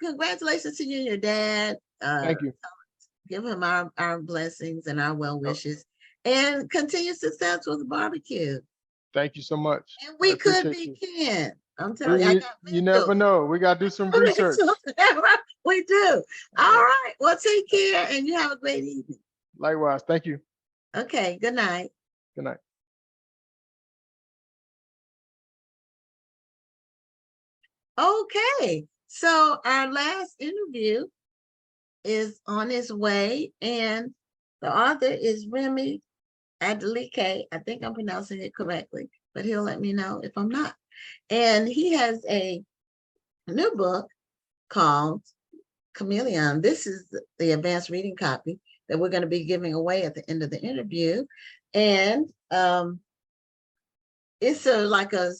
congratulations to you and your dad. Thank you. Give him our blessings and our well wishes, and continue success with the barbecue. Thank you so much. And we could be you. kin. I'm telling you, I got You never know. We got to do some research. We do. All right. Well, take care and you have a great evening. Likewise. Thank you. Okay. Good night. Good night. Okay. So our last interview is on its way, and the author is Remi Adeleke. I think I'm pronouncing it correctly, but he'll let me know if I'm not. And he has a new book called Chameleon. This is the advanced reading copy that we're going to be giving away at the end of the interview. And it's like a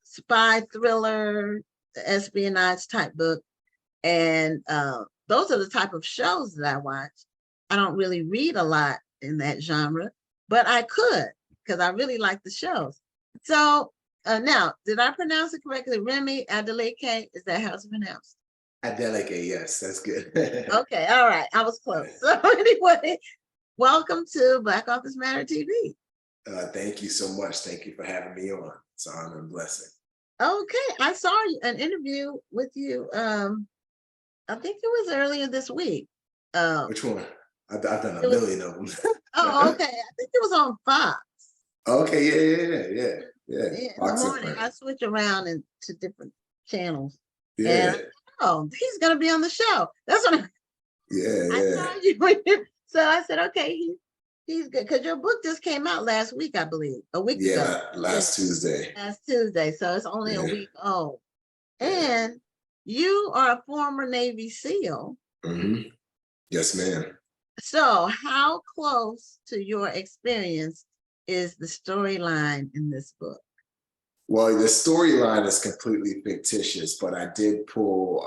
spy thriller, espionage type book. And those are the type of shows that I watch. I don't really read a lot in that genre, but I could, because I really like the shows. So now, did I pronounce it correctly? Remi Adeleke, is that how it's pronounced? Adeleke, yes, that's good. Okay, all right, I was close. So anyway, welcome to Black Authors Matter TV. Thank you so much. Thank you for having me on. It's an honor and blessing. Okay, I saw an interview with you. I think it was earlier this week. Which one? I've done a million of them. Oh, okay. I think it was on Fox. Okay, yeah. In the morning, I switch around into different channels. Yeah. And he's gonna be on the show. That's what I saw you. So I said, okay, he's good, because your book just came out last week, I believe, a week ago. Yeah, last Tuesday. Last Tuesday, so it's only a week old. And you are a former Navy SEAL. Mm-hmm. Yes, ma'am. So how close to your experience is the storyline in this book? Well, the storyline is completely fictitious, but I did pull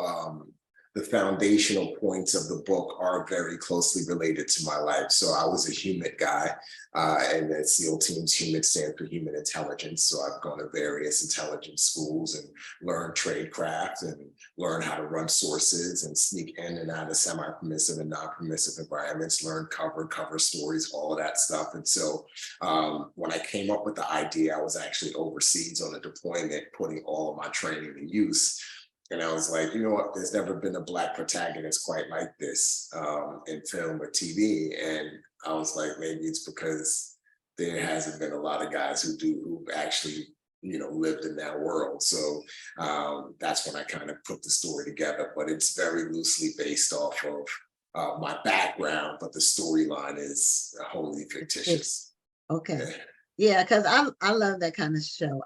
the foundational points of the book are very closely related to my life. So I was a HUMINT guy, and the SEAL team's HUMINT stands for human intelligence. So I've gone to various intelligence schools and learned tradecraft and learned how to run sources and sneak in and out of semi-permissive and non-permissive environments, learn cover stories, all of that stuff. And so when I came up with the idea, I was actually overseas on a deployment, putting all of my training to use. And I was like, you know what, there's never been a Black protagonist quite like this in film or TV. And I was like, maybe it's because there hasn't been a lot of guys who've actually, lived in that world. So that's when I kind of put the story together, but it's very loosely based off of my background, but the storyline is wholly fictitious. Okay. Yeah, because I love that kind of show.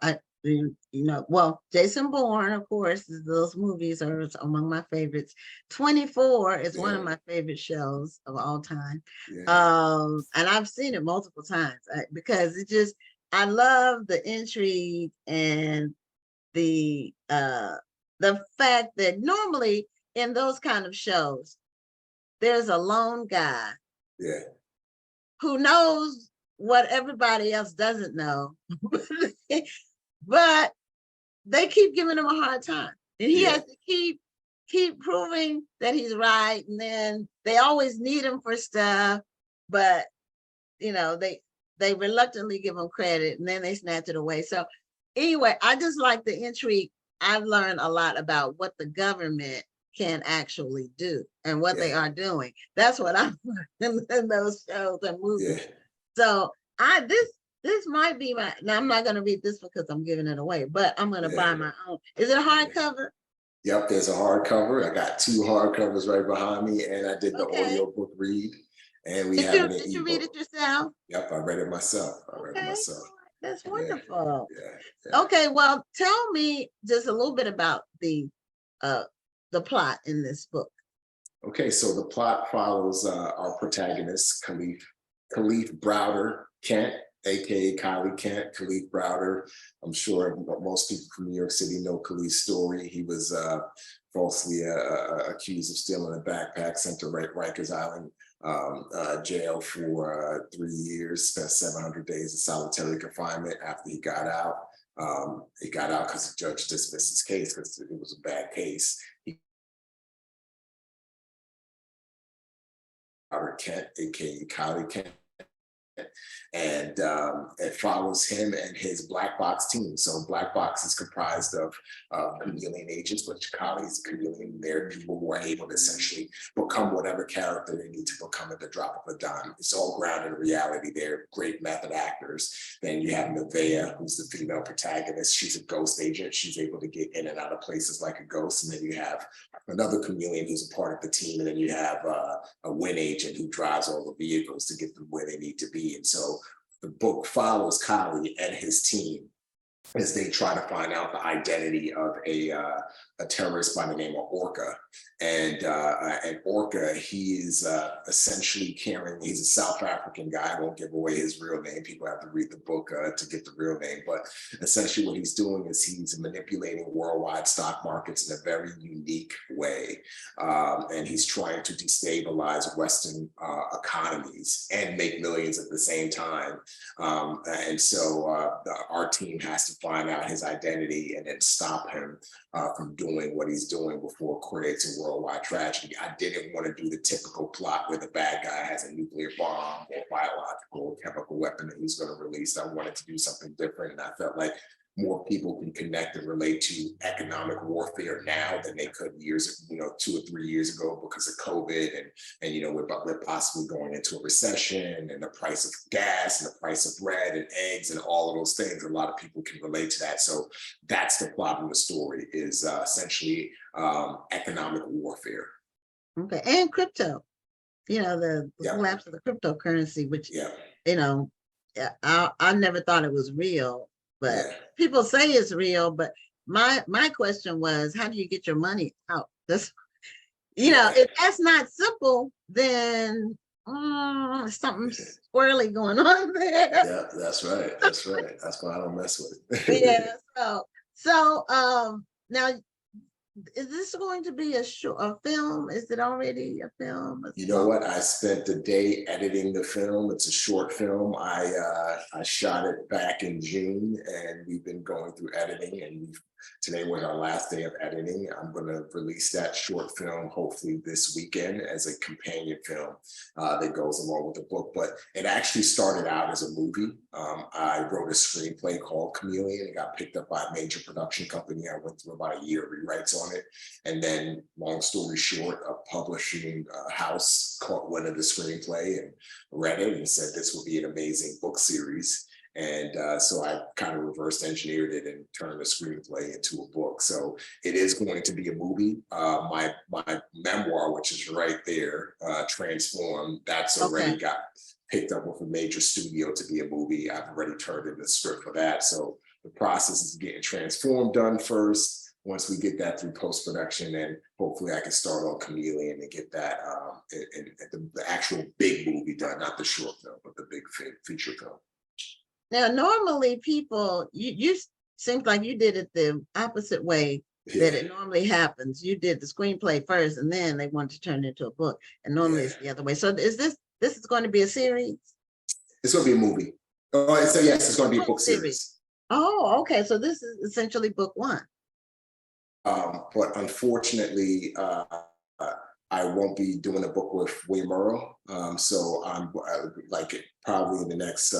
Well, Jason Bourne, of course, those movies are among my favorites. 24 is one of Yeah. my favorite shows of all time. Yeah. And I've seen it multiple times because I love the intrigue and the fact that normally in those kind of shows, there's a lone guy Yeah. who knows what everybody else doesn't know, but they keep giving him a hard time, and he has to keep proving that he's right. And then they always need him for stuff, but they reluctantly give him credit, and then they snatch it away. So anyway, I just like the intrigue. I've learned a lot about what the government can actually do and what they are doing. That's what I'm learning in those shows and movies. Yeah. So this might be my. Now I'm not going to read this because I'm giving it away, but I'm going to buy my own. Is it a hardcover? Yep, there's a hardcover. I got 2 hardcovers right behind me, and I did the audio book read, and we have it in ebook. Did you read it yourself? Yep, I read it myself. That's wonderful. Yeah. Okay, well, tell me just a little bit about the plot in this book. Okay, so the plot follows our protagonist, Khalif Browder Kent, aka Kylie Kent. Khalif Browder. I'm sure most people from New York City know Khalif's story. He was falsely accused of stealing a backpack, sent to Rikers Island jail for 3 years, spent 700 days in solitary confinement. After he got out, because the judge dismissed his case because it was a bad case. Kent, aka Kylie Kent, and it follows him and his black box team. So black box is comprised of chameleon agents, which Kylie is a chameleon. They're people who are able to essentially become whatever character they need to become at the drop of a dime. It's all grounded in reality. They're great method actors. Then you have Nevaeh, who's the female protagonist. She's a ghost agent. She's able to get in and out of places like a ghost. And then you have another chameleon who's a part of the team. And then you have a win agent who drives all the vehicles to get them where they need to be. And so the book follows Kylie and his team as they try to find out the identity of a terrorist by the name of Orca. And Orca, he is essentially carrying, he's a South African guy. I won't give away his real name. People have to read the book to get the real name. But essentially what he's doing is he's manipulating worldwide stock markets in a very unique way. And he's trying to destabilize Western economies and make millions at the same time. And so our team has to find out his identity and then stop him from doing what he's doing before it creates a worldwide tragedy. I didn't want to do the typical plot where the bad guy has a nuclear bomb or biological or chemical weapon that he's going to release. I wanted to do something different, and I felt like more people can connect and relate to economic warfare now than they could 2 or 3 years ago because of COVID, and we're possibly going into a recession, and the price of gas and the price of bread and eggs and all of those things. A lot of people can relate to that. So that's the plot of the story, is essentially economic warfare. Okay, and crypto. The collapse of the cryptocurrency, which I never thought it was real. But people say it's real, but my question was, how do you get your money out? If that's not simple, then something's squirrely going on there. Yeah, that's right. That's why I don't mess with it. Yeah. So now, is this going to be a film? Is it already a film? You know what? I spent the day editing the film. It's a short film. I shot it back in June, and we've been going through editing, and today was our last day of editing. I'm going to release that short film hopefully this weekend as a companion film that goes along with the book. But it actually started out as a movie. I wrote a screenplay called Chameleon. It got picked up by a major production company. I went through about a year of rewrites on it. And then, long story short, a publishing house caught one of the screenplay and read it and said this would be an amazing book series. And so I kind of reverse engineered it and turned the screenplay into a book. So it is going to be a movie. My memoir, which is right there, Transformed, that's already got picked up with a major studio to be a movie. I've already turned in the script for that. So the process is getting transformed done first. Once we get that through post-production, then hopefully I can start on Chameleon and get that the actual big movie done, not the short film, but the big feature film. Now, normally people, you seems like you did it the opposite way that it normally happens. You did the screenplay first, and then they want to turn it into a book. And normally it's the other way. So is this is going to be a series? It's going to be a movie. Oh, so yes, it's going to be a book series. Oh, okay. So this is essentially book one. But unfortunately, I won't be doing a book with William Earl. So I'm like probably in the next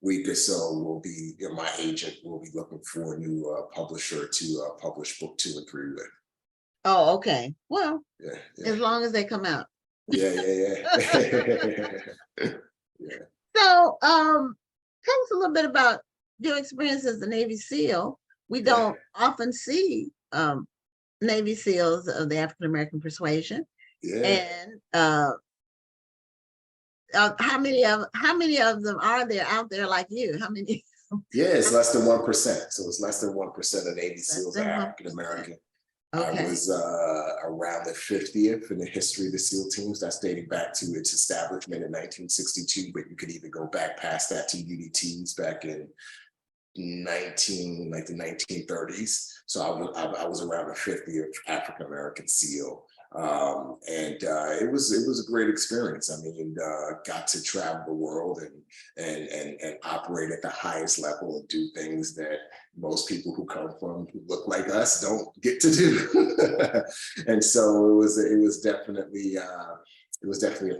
week or so, will be my agent will be looking for a new publisher to publish book 2 and 3 with. Oh, okay. Well, yeah. as long as they come out. Yeah. So, tell us a little bit about your experience as a Navy SEAL. We don't often see Navy SEALs of the African American persuasion. And how many of them are there out there like you? How many? It's less than 1%. So it's less than 1% of Navy SEAls are African American. Okay. I was around the 50th in the history of the SEAL teams. That's dating back to its establishment in 1962, but you could even go back past that to UDTs back in the 1930s. So I was around the 50th African American SEAL. And it was a great experience. I mean, got to travel the world and operate at the highest level and do things that most people who come from who look like us don't get to do. And so it was definitely a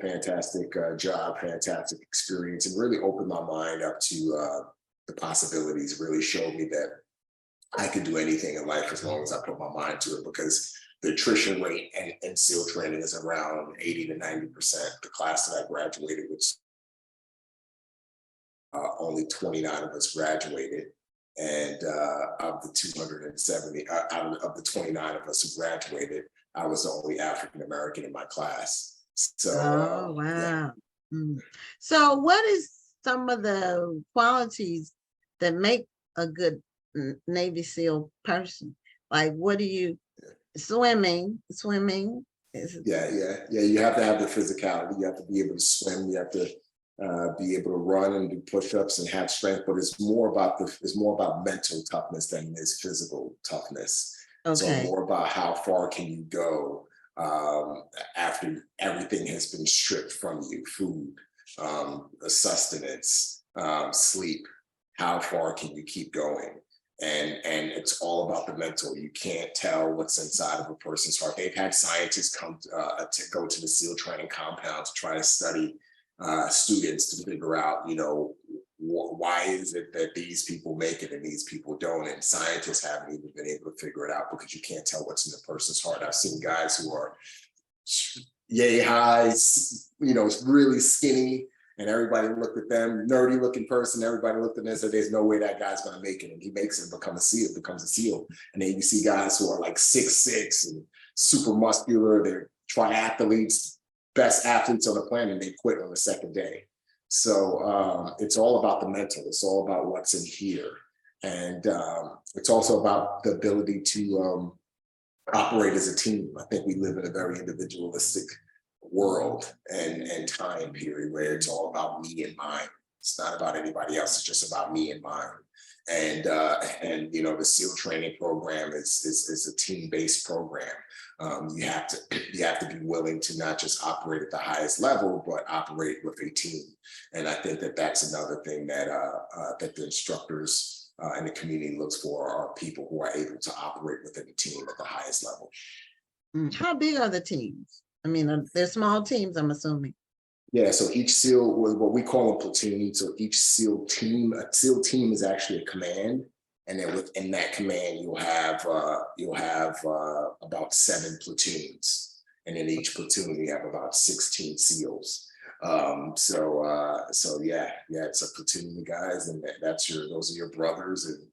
fantastic job, fantastic experience, and really opened my mind up to the possibilities. Really showed me that I could do anything in life as long as I put my mind to it, because the attrition rate in SEAL training is around 80 to 90%. The class that I graduated with, only 29 of us graduated. And of the 270, out of the 29 of us who graduated, I was the only African American in my class. So, wow. Yeah. So what is some of the qualities that make a good Navy SEAL person? Like, what do you, swimming? Yeah. You have to have the physicality. You have to be able to swim. You have to be able to run and do push-ups and have strength. But it's more about mental toughness than it is physical toughness. Okay. So more about how far can you go after everything has been stripped from you: food, sustenance, sleep. How far can you keep going? And it's all about the mental. You can't tell what's inside of a person's heart. They've had scientists come to go to the SEAL training compound to try to study students to figure out, why is it that these people make it and these people don't? And scientists haven't even been able to figure it out, because you can't tell what's in the person's heart. I've seen guys who are yay high, really skinny, and everybody looked at them, nerdy looking person, everybody looked at them and said, there's no way that guy's gonna make it. And he makes it and becomes a SEAL. And then you see guys who are like 6'6" and super muscular, they're triathletes, best athletes on the planet, and they quit on the second day. So it's all about the mental. It's all about what's in here. And it's also about the ability to operate as a team. I think we live in a very individualistic world and time period where it's all about me and mine. It's not about anybody else. It's just about me and mine. And the SEAL training program is a team-based program. You have to be willing to not just operate at the highest level, but operate with a team. And I think that that's another thing that that the instructors and the community looks for, are people who are able to operate within a team at the highest level. How big are the teams? I mean, they're small teams, I'm assuming. Yeah, so each SEAL, what we call a platoon. So each SEAL team is actually a command, and then within that command, you'll have about 7 platoons, and in each platoon you have about 16 SEALs. So yeah, it's a platoon of guys, and those are your brothers, and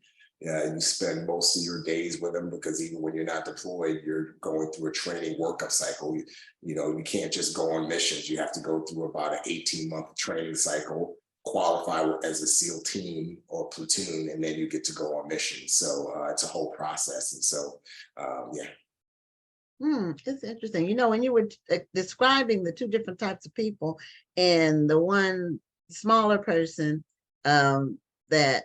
you spend most of your days with them, because even when you're not deployed, you're going through a training workup cycle. You can't just go on missions. You have to go through about an 18-month training cycle. qualify as a SEAL team or platoon, and then you get to go on mission. So it's a whole process. And so, yeah. It's interesting. You know, when you were describing the two different types of people, and the one smaller person, that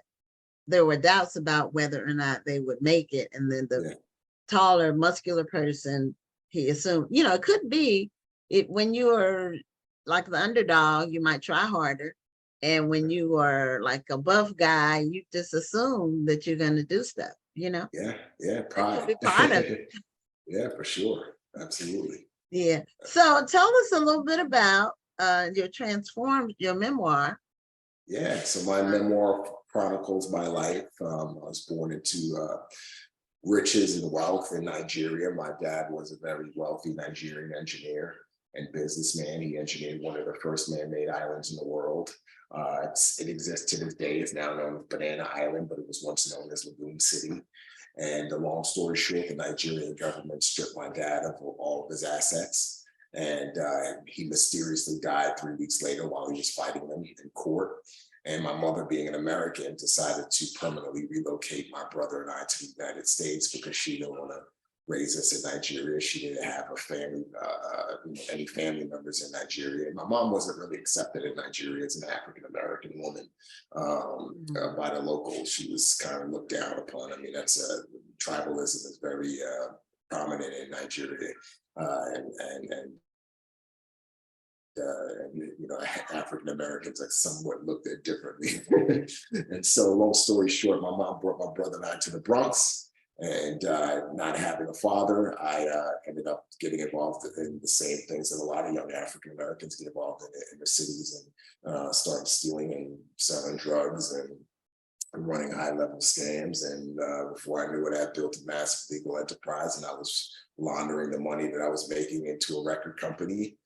there were doubts about whether or not they would make it, and then the taller, muscular person, he assumed, you know, it could be it when you are like the underdog, you might try harder. And when you are like a buff guy, you just assume that you're going to do stuff, you know? Yeah, pride. Be part of it. Yeah, for sure. Absolutely. Yeah. So tell us a little bit about your memoir. Yeah, so my memoir chronicles my life. I was born into riches and wealth in Nigeria. My dad was a very wealthy Nigerian engineer and businessman. He engineered one of the first man-made islands in the world. It exists to this day. It's now known as Banana Island, but it was once known as Lagoon City. And the long story short, the Nigerian government stripped my dad of all of his assets. And he mysteriously died 3 weeks later while he was fighting them in court. And my mother, being an American, decided to permanently relocate my brother and I to the United States because she didn't want to raise us in Nigeria. She didn't have a family, any family members in Nigeria. And my mom wasn't really accepted in Nigeria as an African-American woman by the locals. She was kind of looked down upon. I mean, tribalism is very prominent in Nigeria. You know, African Americans are somewhat looked at differently. And so, long story short, my mom brought my brother and I to the Bronx. And not having a father, I ended up getting involved in the same things that a lot of young African Americans get involved in the cities, and started stealing and selling drugs and running high-level scams. And before I knew it, I built a massive legal enterprise, and I was laundering the money that I was making into a record company.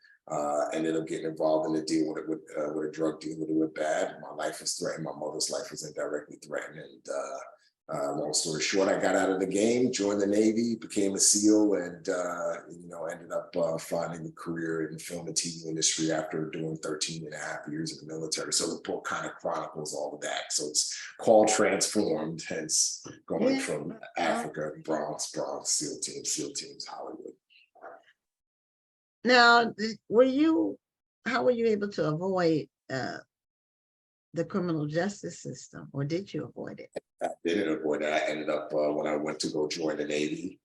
Ended up getting involved in a deal with a drug dealer that went bad. My life was threatened. My mother's life was indirectly threatened. And long story short, I got out of the game, joined the Navy, became a SEAL, and ended up finding a career in the film and TV industry after doing 13 and a half years in the military. So the book kind of chronicles all of that. So it's called Transformed, hence going from Africa, Bronx, SEAL teams, Hollywood. Now, how were you able to avoid the criminal justice system, or did you avoid it? I didn't avoid it. I ended up, when I went to go join the Navy,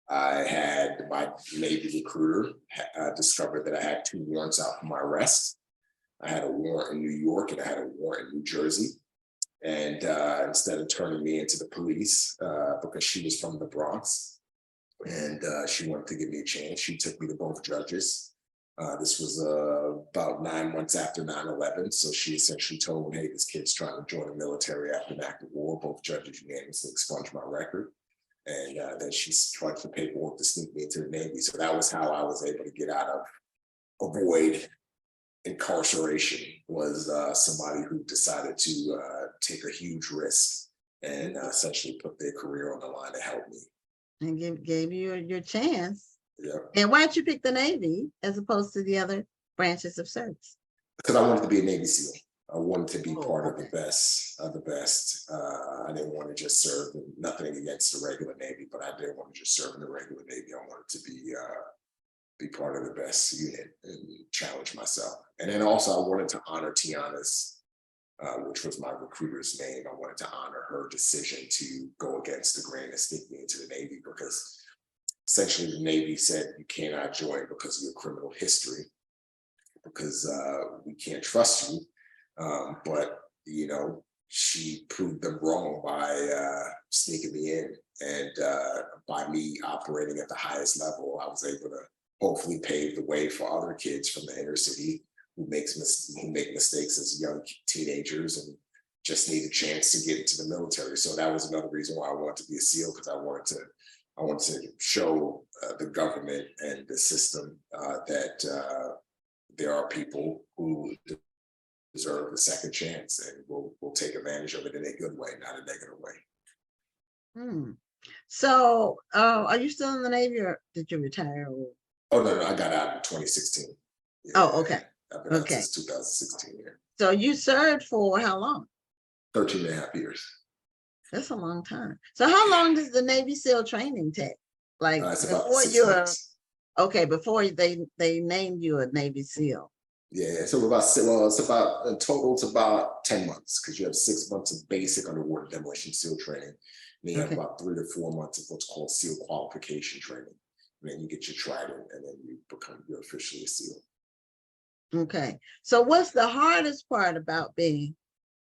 I had my Navy recruiter discovered that I had 2 warrants out for my arrest. I had a warrant in New York and I had a warrant in New Jersey. And instead of turning me into the police, because she was from the Bronx, and she wanted to give me a chance, she took me to both judges. This was about 9 months after 9/11. So she essentially told me, hey, this kid's trying to join the military after an act of war. Both judges unanimously expunged my record. And then she tried the paperwork to sneak me into the Navy. So that was how I was able to get out of, avoid incarceration, was somebody who decided to take a huge risk and essentially put their career on the line to help me. And gave you your chance. Yeah. And why'd you pick the Navy as opposed to the other branches of service? Because I wanted to be a Navy SEAL. I wanted to be part of the best of the best. I didn't want to just serve, nothing against the regular Navy, but I didn't want to just serve in the regular Navy. I wanted to be part of the best unit and challenge myself. And then also I wanted to honor Tiana's, which was my recruiter's name. I wanted to honor her decision to go against the grain and sneak me into the Navy, because essentially the Navy said you cannot join because of your criminal history, because we can't trust you. But, she proved them wrong by sneaking me in. And by me operating at the highest level, I was able to hopefully pave the way for other kids from the inner city who make mistakes as young teenagers and just need a chance to get into the military. So that was another reason why I wanted to be a SEAL, because I wanted to show the government and the system that there are people who deserve a second chance, and we'll take advantage of it in a good way, not a negative way. So are you still in the Navy, or did you retire? Oh, no, I got out in 2016. Yeah, Oh, okay. I've been out since 2016. Yeah. So you served for how long? 13 and a half years. That's a long time. So how long does the Navy SEAL training take? Like It's about before 6 you're months. okay, before they named you a Navy SEAL. Yeah, so it's about in total, it's about 10 months because you have 6 months of basic underwater demolition SEAL training. And you have Okay. about 3 to 4 months of what's called SEAL qualification training. And then you get your trident and then you're officially a SEAL. Okay. So what's the hardest part about being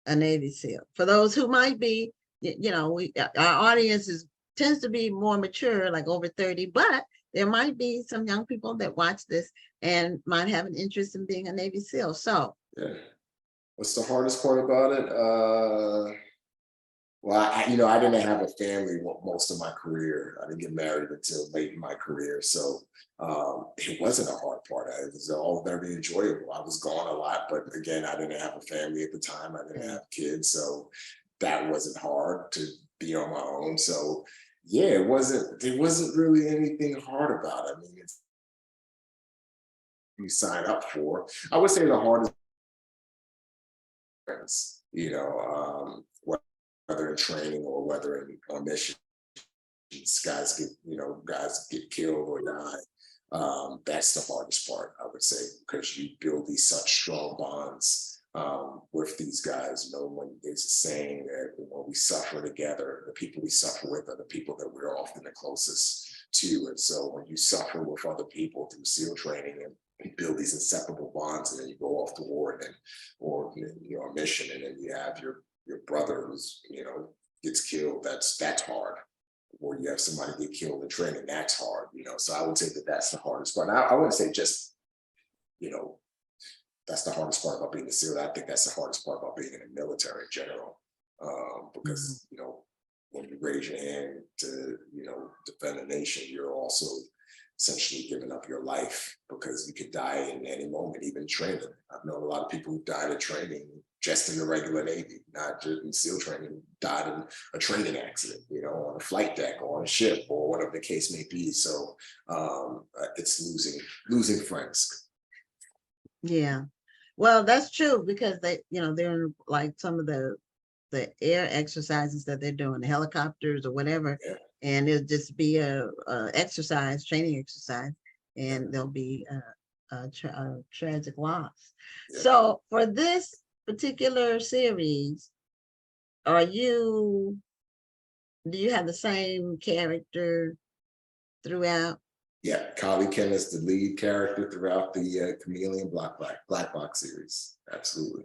a Navy SEAL? For those who might be, you know, our audience tends to be more mature, like over 30, but there might be some young people that watch this and might have an interest in being a Navy SEAL. So Yeah. What's the hardest part about it? Well, I didn't have a family most of my career. I didn't get married until late in my career. So it wasn't a hard part. It was all very enjoyable. I was gone a lot, but again, I didn't have a family at the time. I didn't have kids. So that wasn't hard to be on my own. So yeah, there wasn't really anything hard about it. I mean, it's you sign up for. I would say the hardest, whether in training or whether in on mission, guys get killed or die. That's the hardest part, I would say, because you build these such strong bonds with these guys. When there's a saying that when we suffer together, the people we suffer with are the people that we're often the closest to. And so when you suffer with other people through SEAL training and you build these inseparable bonds, and then you go off to war and then, or a mission, and then you have your brother who's gets killed. That's hard. Or you have somebody get killed in training. That's hard. So I would say that that's the hardest part. I wouldn't say just that's the hardest part about being a SEAL. I think that's the hardest part about being in the military in general, because when you raise your hand to defend a nation, you're also essentially giving up your life because you could die in any moment, even training. I've known a lot of people who died in training just in the regular Navy, not just in SEAL training, died in a training accident, on a flight deck or on a ship or whatever the case may be. So it's losing friends. yeah, well, that's true because they, they're in like some of the air exercises that they're doing, the helicopters or whatever, and it'll just be a training exercise, and there'll be a tragic loss. Yeah. So for this particular series, do you have the same character throughout? Yeah, Kali Ken is the lead character throughout the Chameleon Black Box series. Absolutely.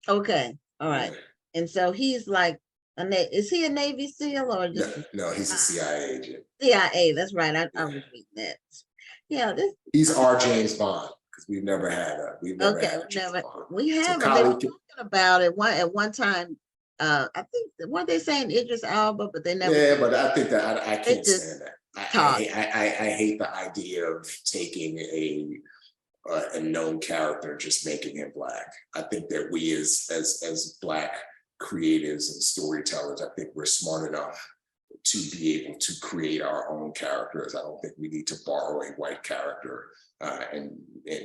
Okay, all right. Yeah. And so he's like, is he a Navy SEAL or just No, he's a CIA agent. CIA? That's right. I was reading that. Yeah, He's our James Bond because we've never had a James Bond. We haven't. So They were talking about it at one time. I think weren't they saying Idris Elba, but they never. Yeah, but I think that I can't stand that. I hate the idea of taking a known character and just making him Black. I think that we as Black creatives and storytellers, I think we're smart enough to be able to create our own characters. I don't think we need to borrow a white character and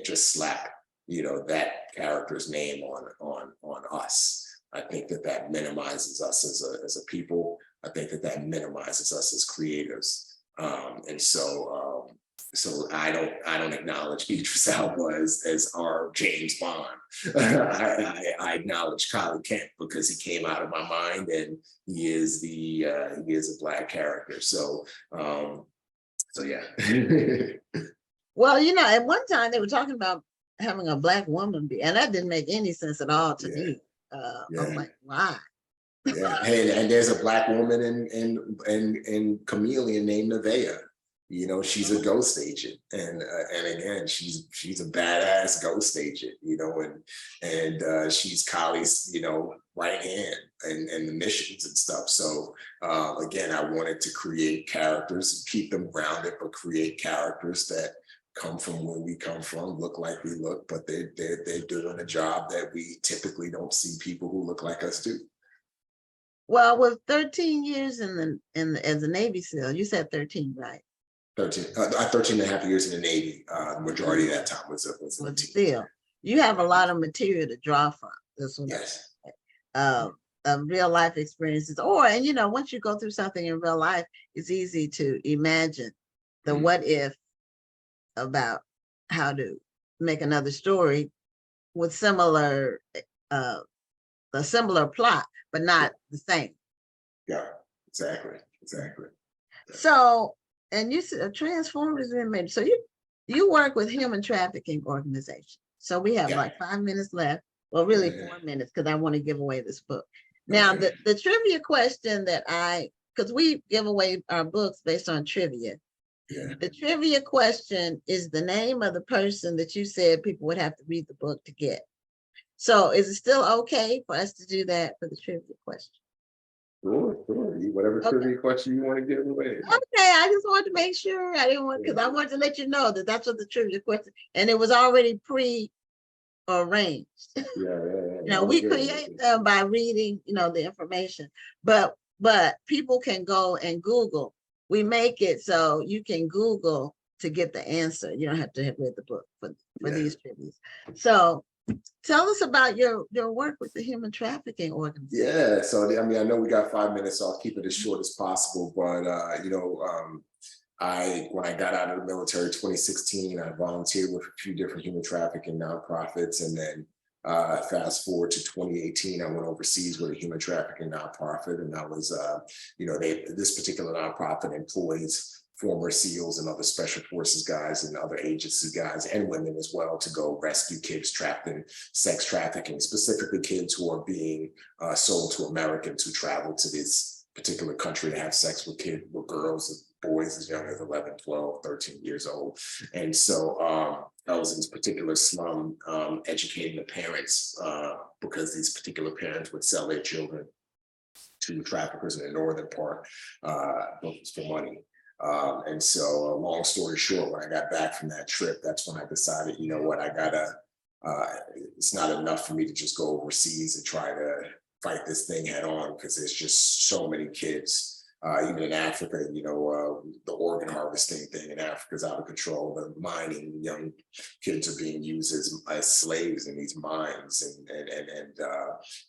just slap that character's name on us. I think that minimizes us as a people. I think that minimizes us as creators. And so I don't acknowledge Idris Elba as our James Bond. I acknowledge Kali Kent because he came out of my mind, and he is a Black character. So yeah. Well, at one time they were talking about having a Black woman and that didn't make any sense at all to me. I'm like, why? Yeah, and there's a Black woman in Chameleon named Nevaeh. She's a ghost agent, and again, she's a badass ghost agent. And she's Kali's right hand and the missions and stuff. So again, I wanted to create characters, keep them grounded, but create characters that come from where we come from, look like we look, but they're doing a job that we typically don't see people who look like us do. Well, with 13 years as a Navy SEAL, you said 13, right? 13 and a half years in the Navy. Majority of that time was a SEAL. You have a lot of material to draw from. this one, Yes. real life experiences, and you know, once you go through something in real life, it's easy to imagine the what if about how to make another story with similar, a similar plot, but not the same. Yeah, exactly. So, and you said a transformative image. So you work with human trafficking organizations. So we have Yeah. like 5 minutes left. Well, really Yeah. 4 minutes because I want to give away this book. Now, Okay. the trivia question that because we give away our books based on trivia. Yeah. The trivia question is the name of the person that you said people would have to read the book to get. So is it still okay for us to do that for the trivia question? Sure. Whatever Okay. trivia question you want to give away. Okay, I just wanted to make sure. I didn't want, because I wanted to let you know that that's what the trivia question, and it was already pre-arranged. Yeah. You know, we create them by reading, you know, the information, but people can go and Google. We make it so you can Google to get the answer. You don't have to have read the book for these trivias. So tell us about your work with the human trafficking organization. Yeah, so I mean, I know we got 5 minutes, so I'll keep it as short as possible. But you know, when I got out of the military 2016, I volunteered with a few different human trafficking nonprofits, and then fast forward to 2018, I went overseas with a human trafficking nonprofit, and I was, you know, this particular nonprofit employs former SEALs and other special forces guys and other agency guys and women as well to go rescue kids trapped in sex trafficking, specifically kids who are being sold to Americans who travel to this particular country to have sex with girls and boys as young as 11, 12, 13 years old. And so I was in this particular slum educating the parents because these particular parents would sell their children to traffickers in the northern part for money. And so long story short, when I got back from that trip, that's when I decided, you know what, it's not enough for me to just go overseas and try to fight this thing head on, because there's just so many kids, even in Africa, you know, the organ harvesting thing in Africa is out of control. The mining, young kids are being used as slaves in these mines. And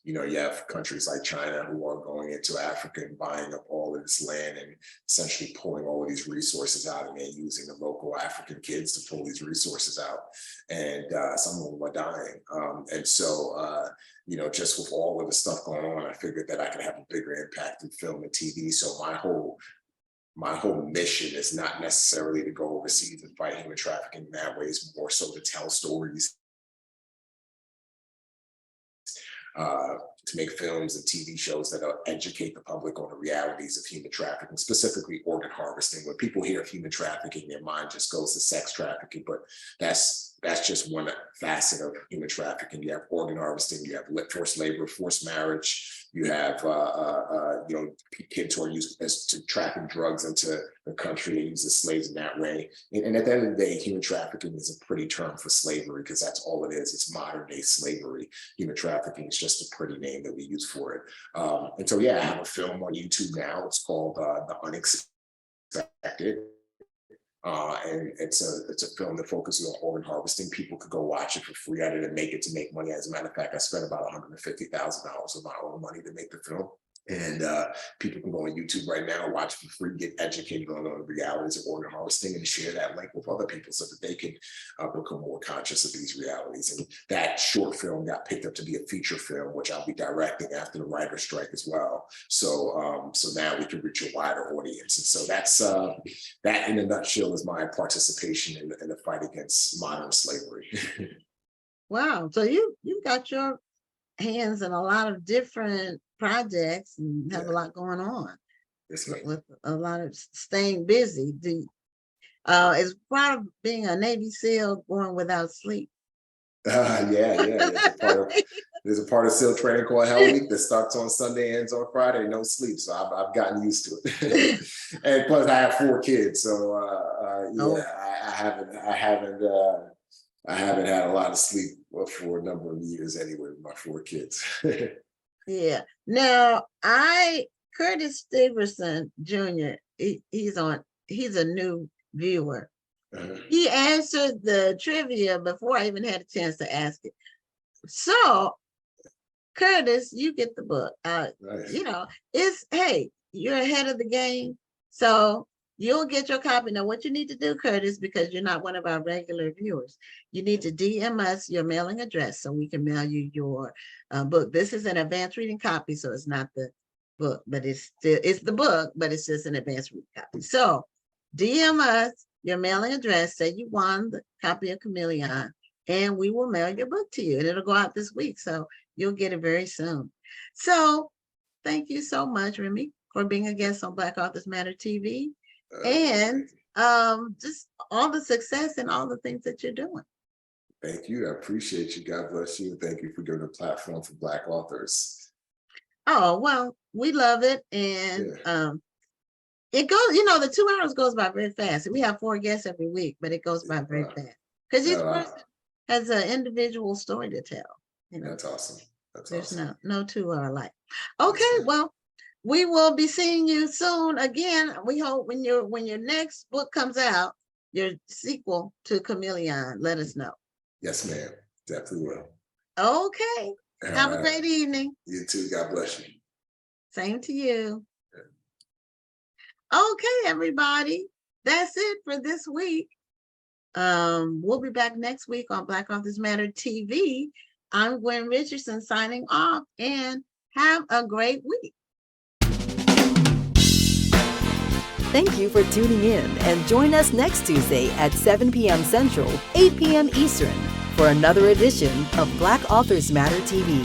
you know, you have countries like China who are going into Africa and buying up all of this land and essentially pulling all of these resources out, and then using the local African kids to pull these resources out. And some of them are dying. And so, you know, just with all of the stuff going on, I figured that I could have a bigger impact in film and TV. So my whole mission is not necessarily to go overseas and fight human trafficking in that way. It's more so to tell stories, to make films and TV shows that educate the public on the realities of human trafficking, specifically organ harvesting. When people hear human trafficking, their mind just goes to sex trafficking, but that's just one facet of human trafficking. You have organ harvesting, you have forced labor, forced marriage, you have you know, kids who are used as to traffic drugs into the country and use as slaves in that way. And at the end of the day, human trafficking is a pretty term for slavery, because that's all it is. It's modern day slavery. Human trafficking is just a pretty name that we use for it. And so, yeah, I have a film on YouTube now. It's called The Unexpected. And it's a film that focuses on organ harvesting. People could go watch it for free. I didn't make it to make money. As a matter of fact, I spent about $150,000 of my own money to make the film. And people can go on YouTube right now, watch it for free, get educated on the realities of organ harvesting, and share that link with other people so that they can become more conscious of these realities. And that short film got picked up to be a feature film, which I'll be directing after the writer's strike as well. So now we can reach a wider audience. And so that's that in a nutshell is my participation in the fight against modern slavery. Wow. So you've got your hands in a lot of different projects and have a lot going on. Yes, with a lot of staying busy. Is part of being a Navy SEAL going without sleep? Yeah. There's a part of SEAL training called Hell Week that starts on Sunday, ends on Friday, no sleep. So I've gotten used to it. And plus I have 4 kids. So I haven't had a lot of sleep for a number of years anyway with my 4 kids. Yeah. Now Curtis Steverson Jr., he's a new viewer. He answered the trivia before I even had a chance to ask it. So Curtis, you get the book. Nice. You know, hey, you're ahead of the game. So you'll get your copy. Now, what you need to do, Curtis, because you're not one of our regular viewers, you need to DM us your mailing address so we can mail you your book. This is an advanced reading copy, so it's not the book, but it's the book, but it's just an advanced reading copy. So DM us your mailing address, say you won the copy of Chameleon, and we will mail your book to you, and it'll go out this week. So you'll get it very soon. So thank you so much, Remi, for being a guest on Black Authors Matter TV. And just all the success and all the things that you're doing. Thank you. I appreciate you. God bless you. Thank you for giving a platform for Black authors. Oh, well, we love it. And it goes, you know, the 2 hours goes by very fast. We have 4 guests every week, but it goes by very fast. Because each person has an individual story to tell. You know, that's awesome. There's no two are alike. Okay, well, we will be seeing you soon again. We hope when your next book comes out, your sequel to Chameleon, let us know. Yes, ma'am. Definitely will. Okay. Have a great evening. You too. God bless you. Same to you. Okay, everybody. That's it for this week. We'll be back next week on Black Authors Matter TV. I'm Gwen Richardson signing off, and have a great week. Thank you for tuning in, and join us next Tuesday at 7 p.m. Central, 8 p.m. Eastern for another edition of Black Authors Matter TV.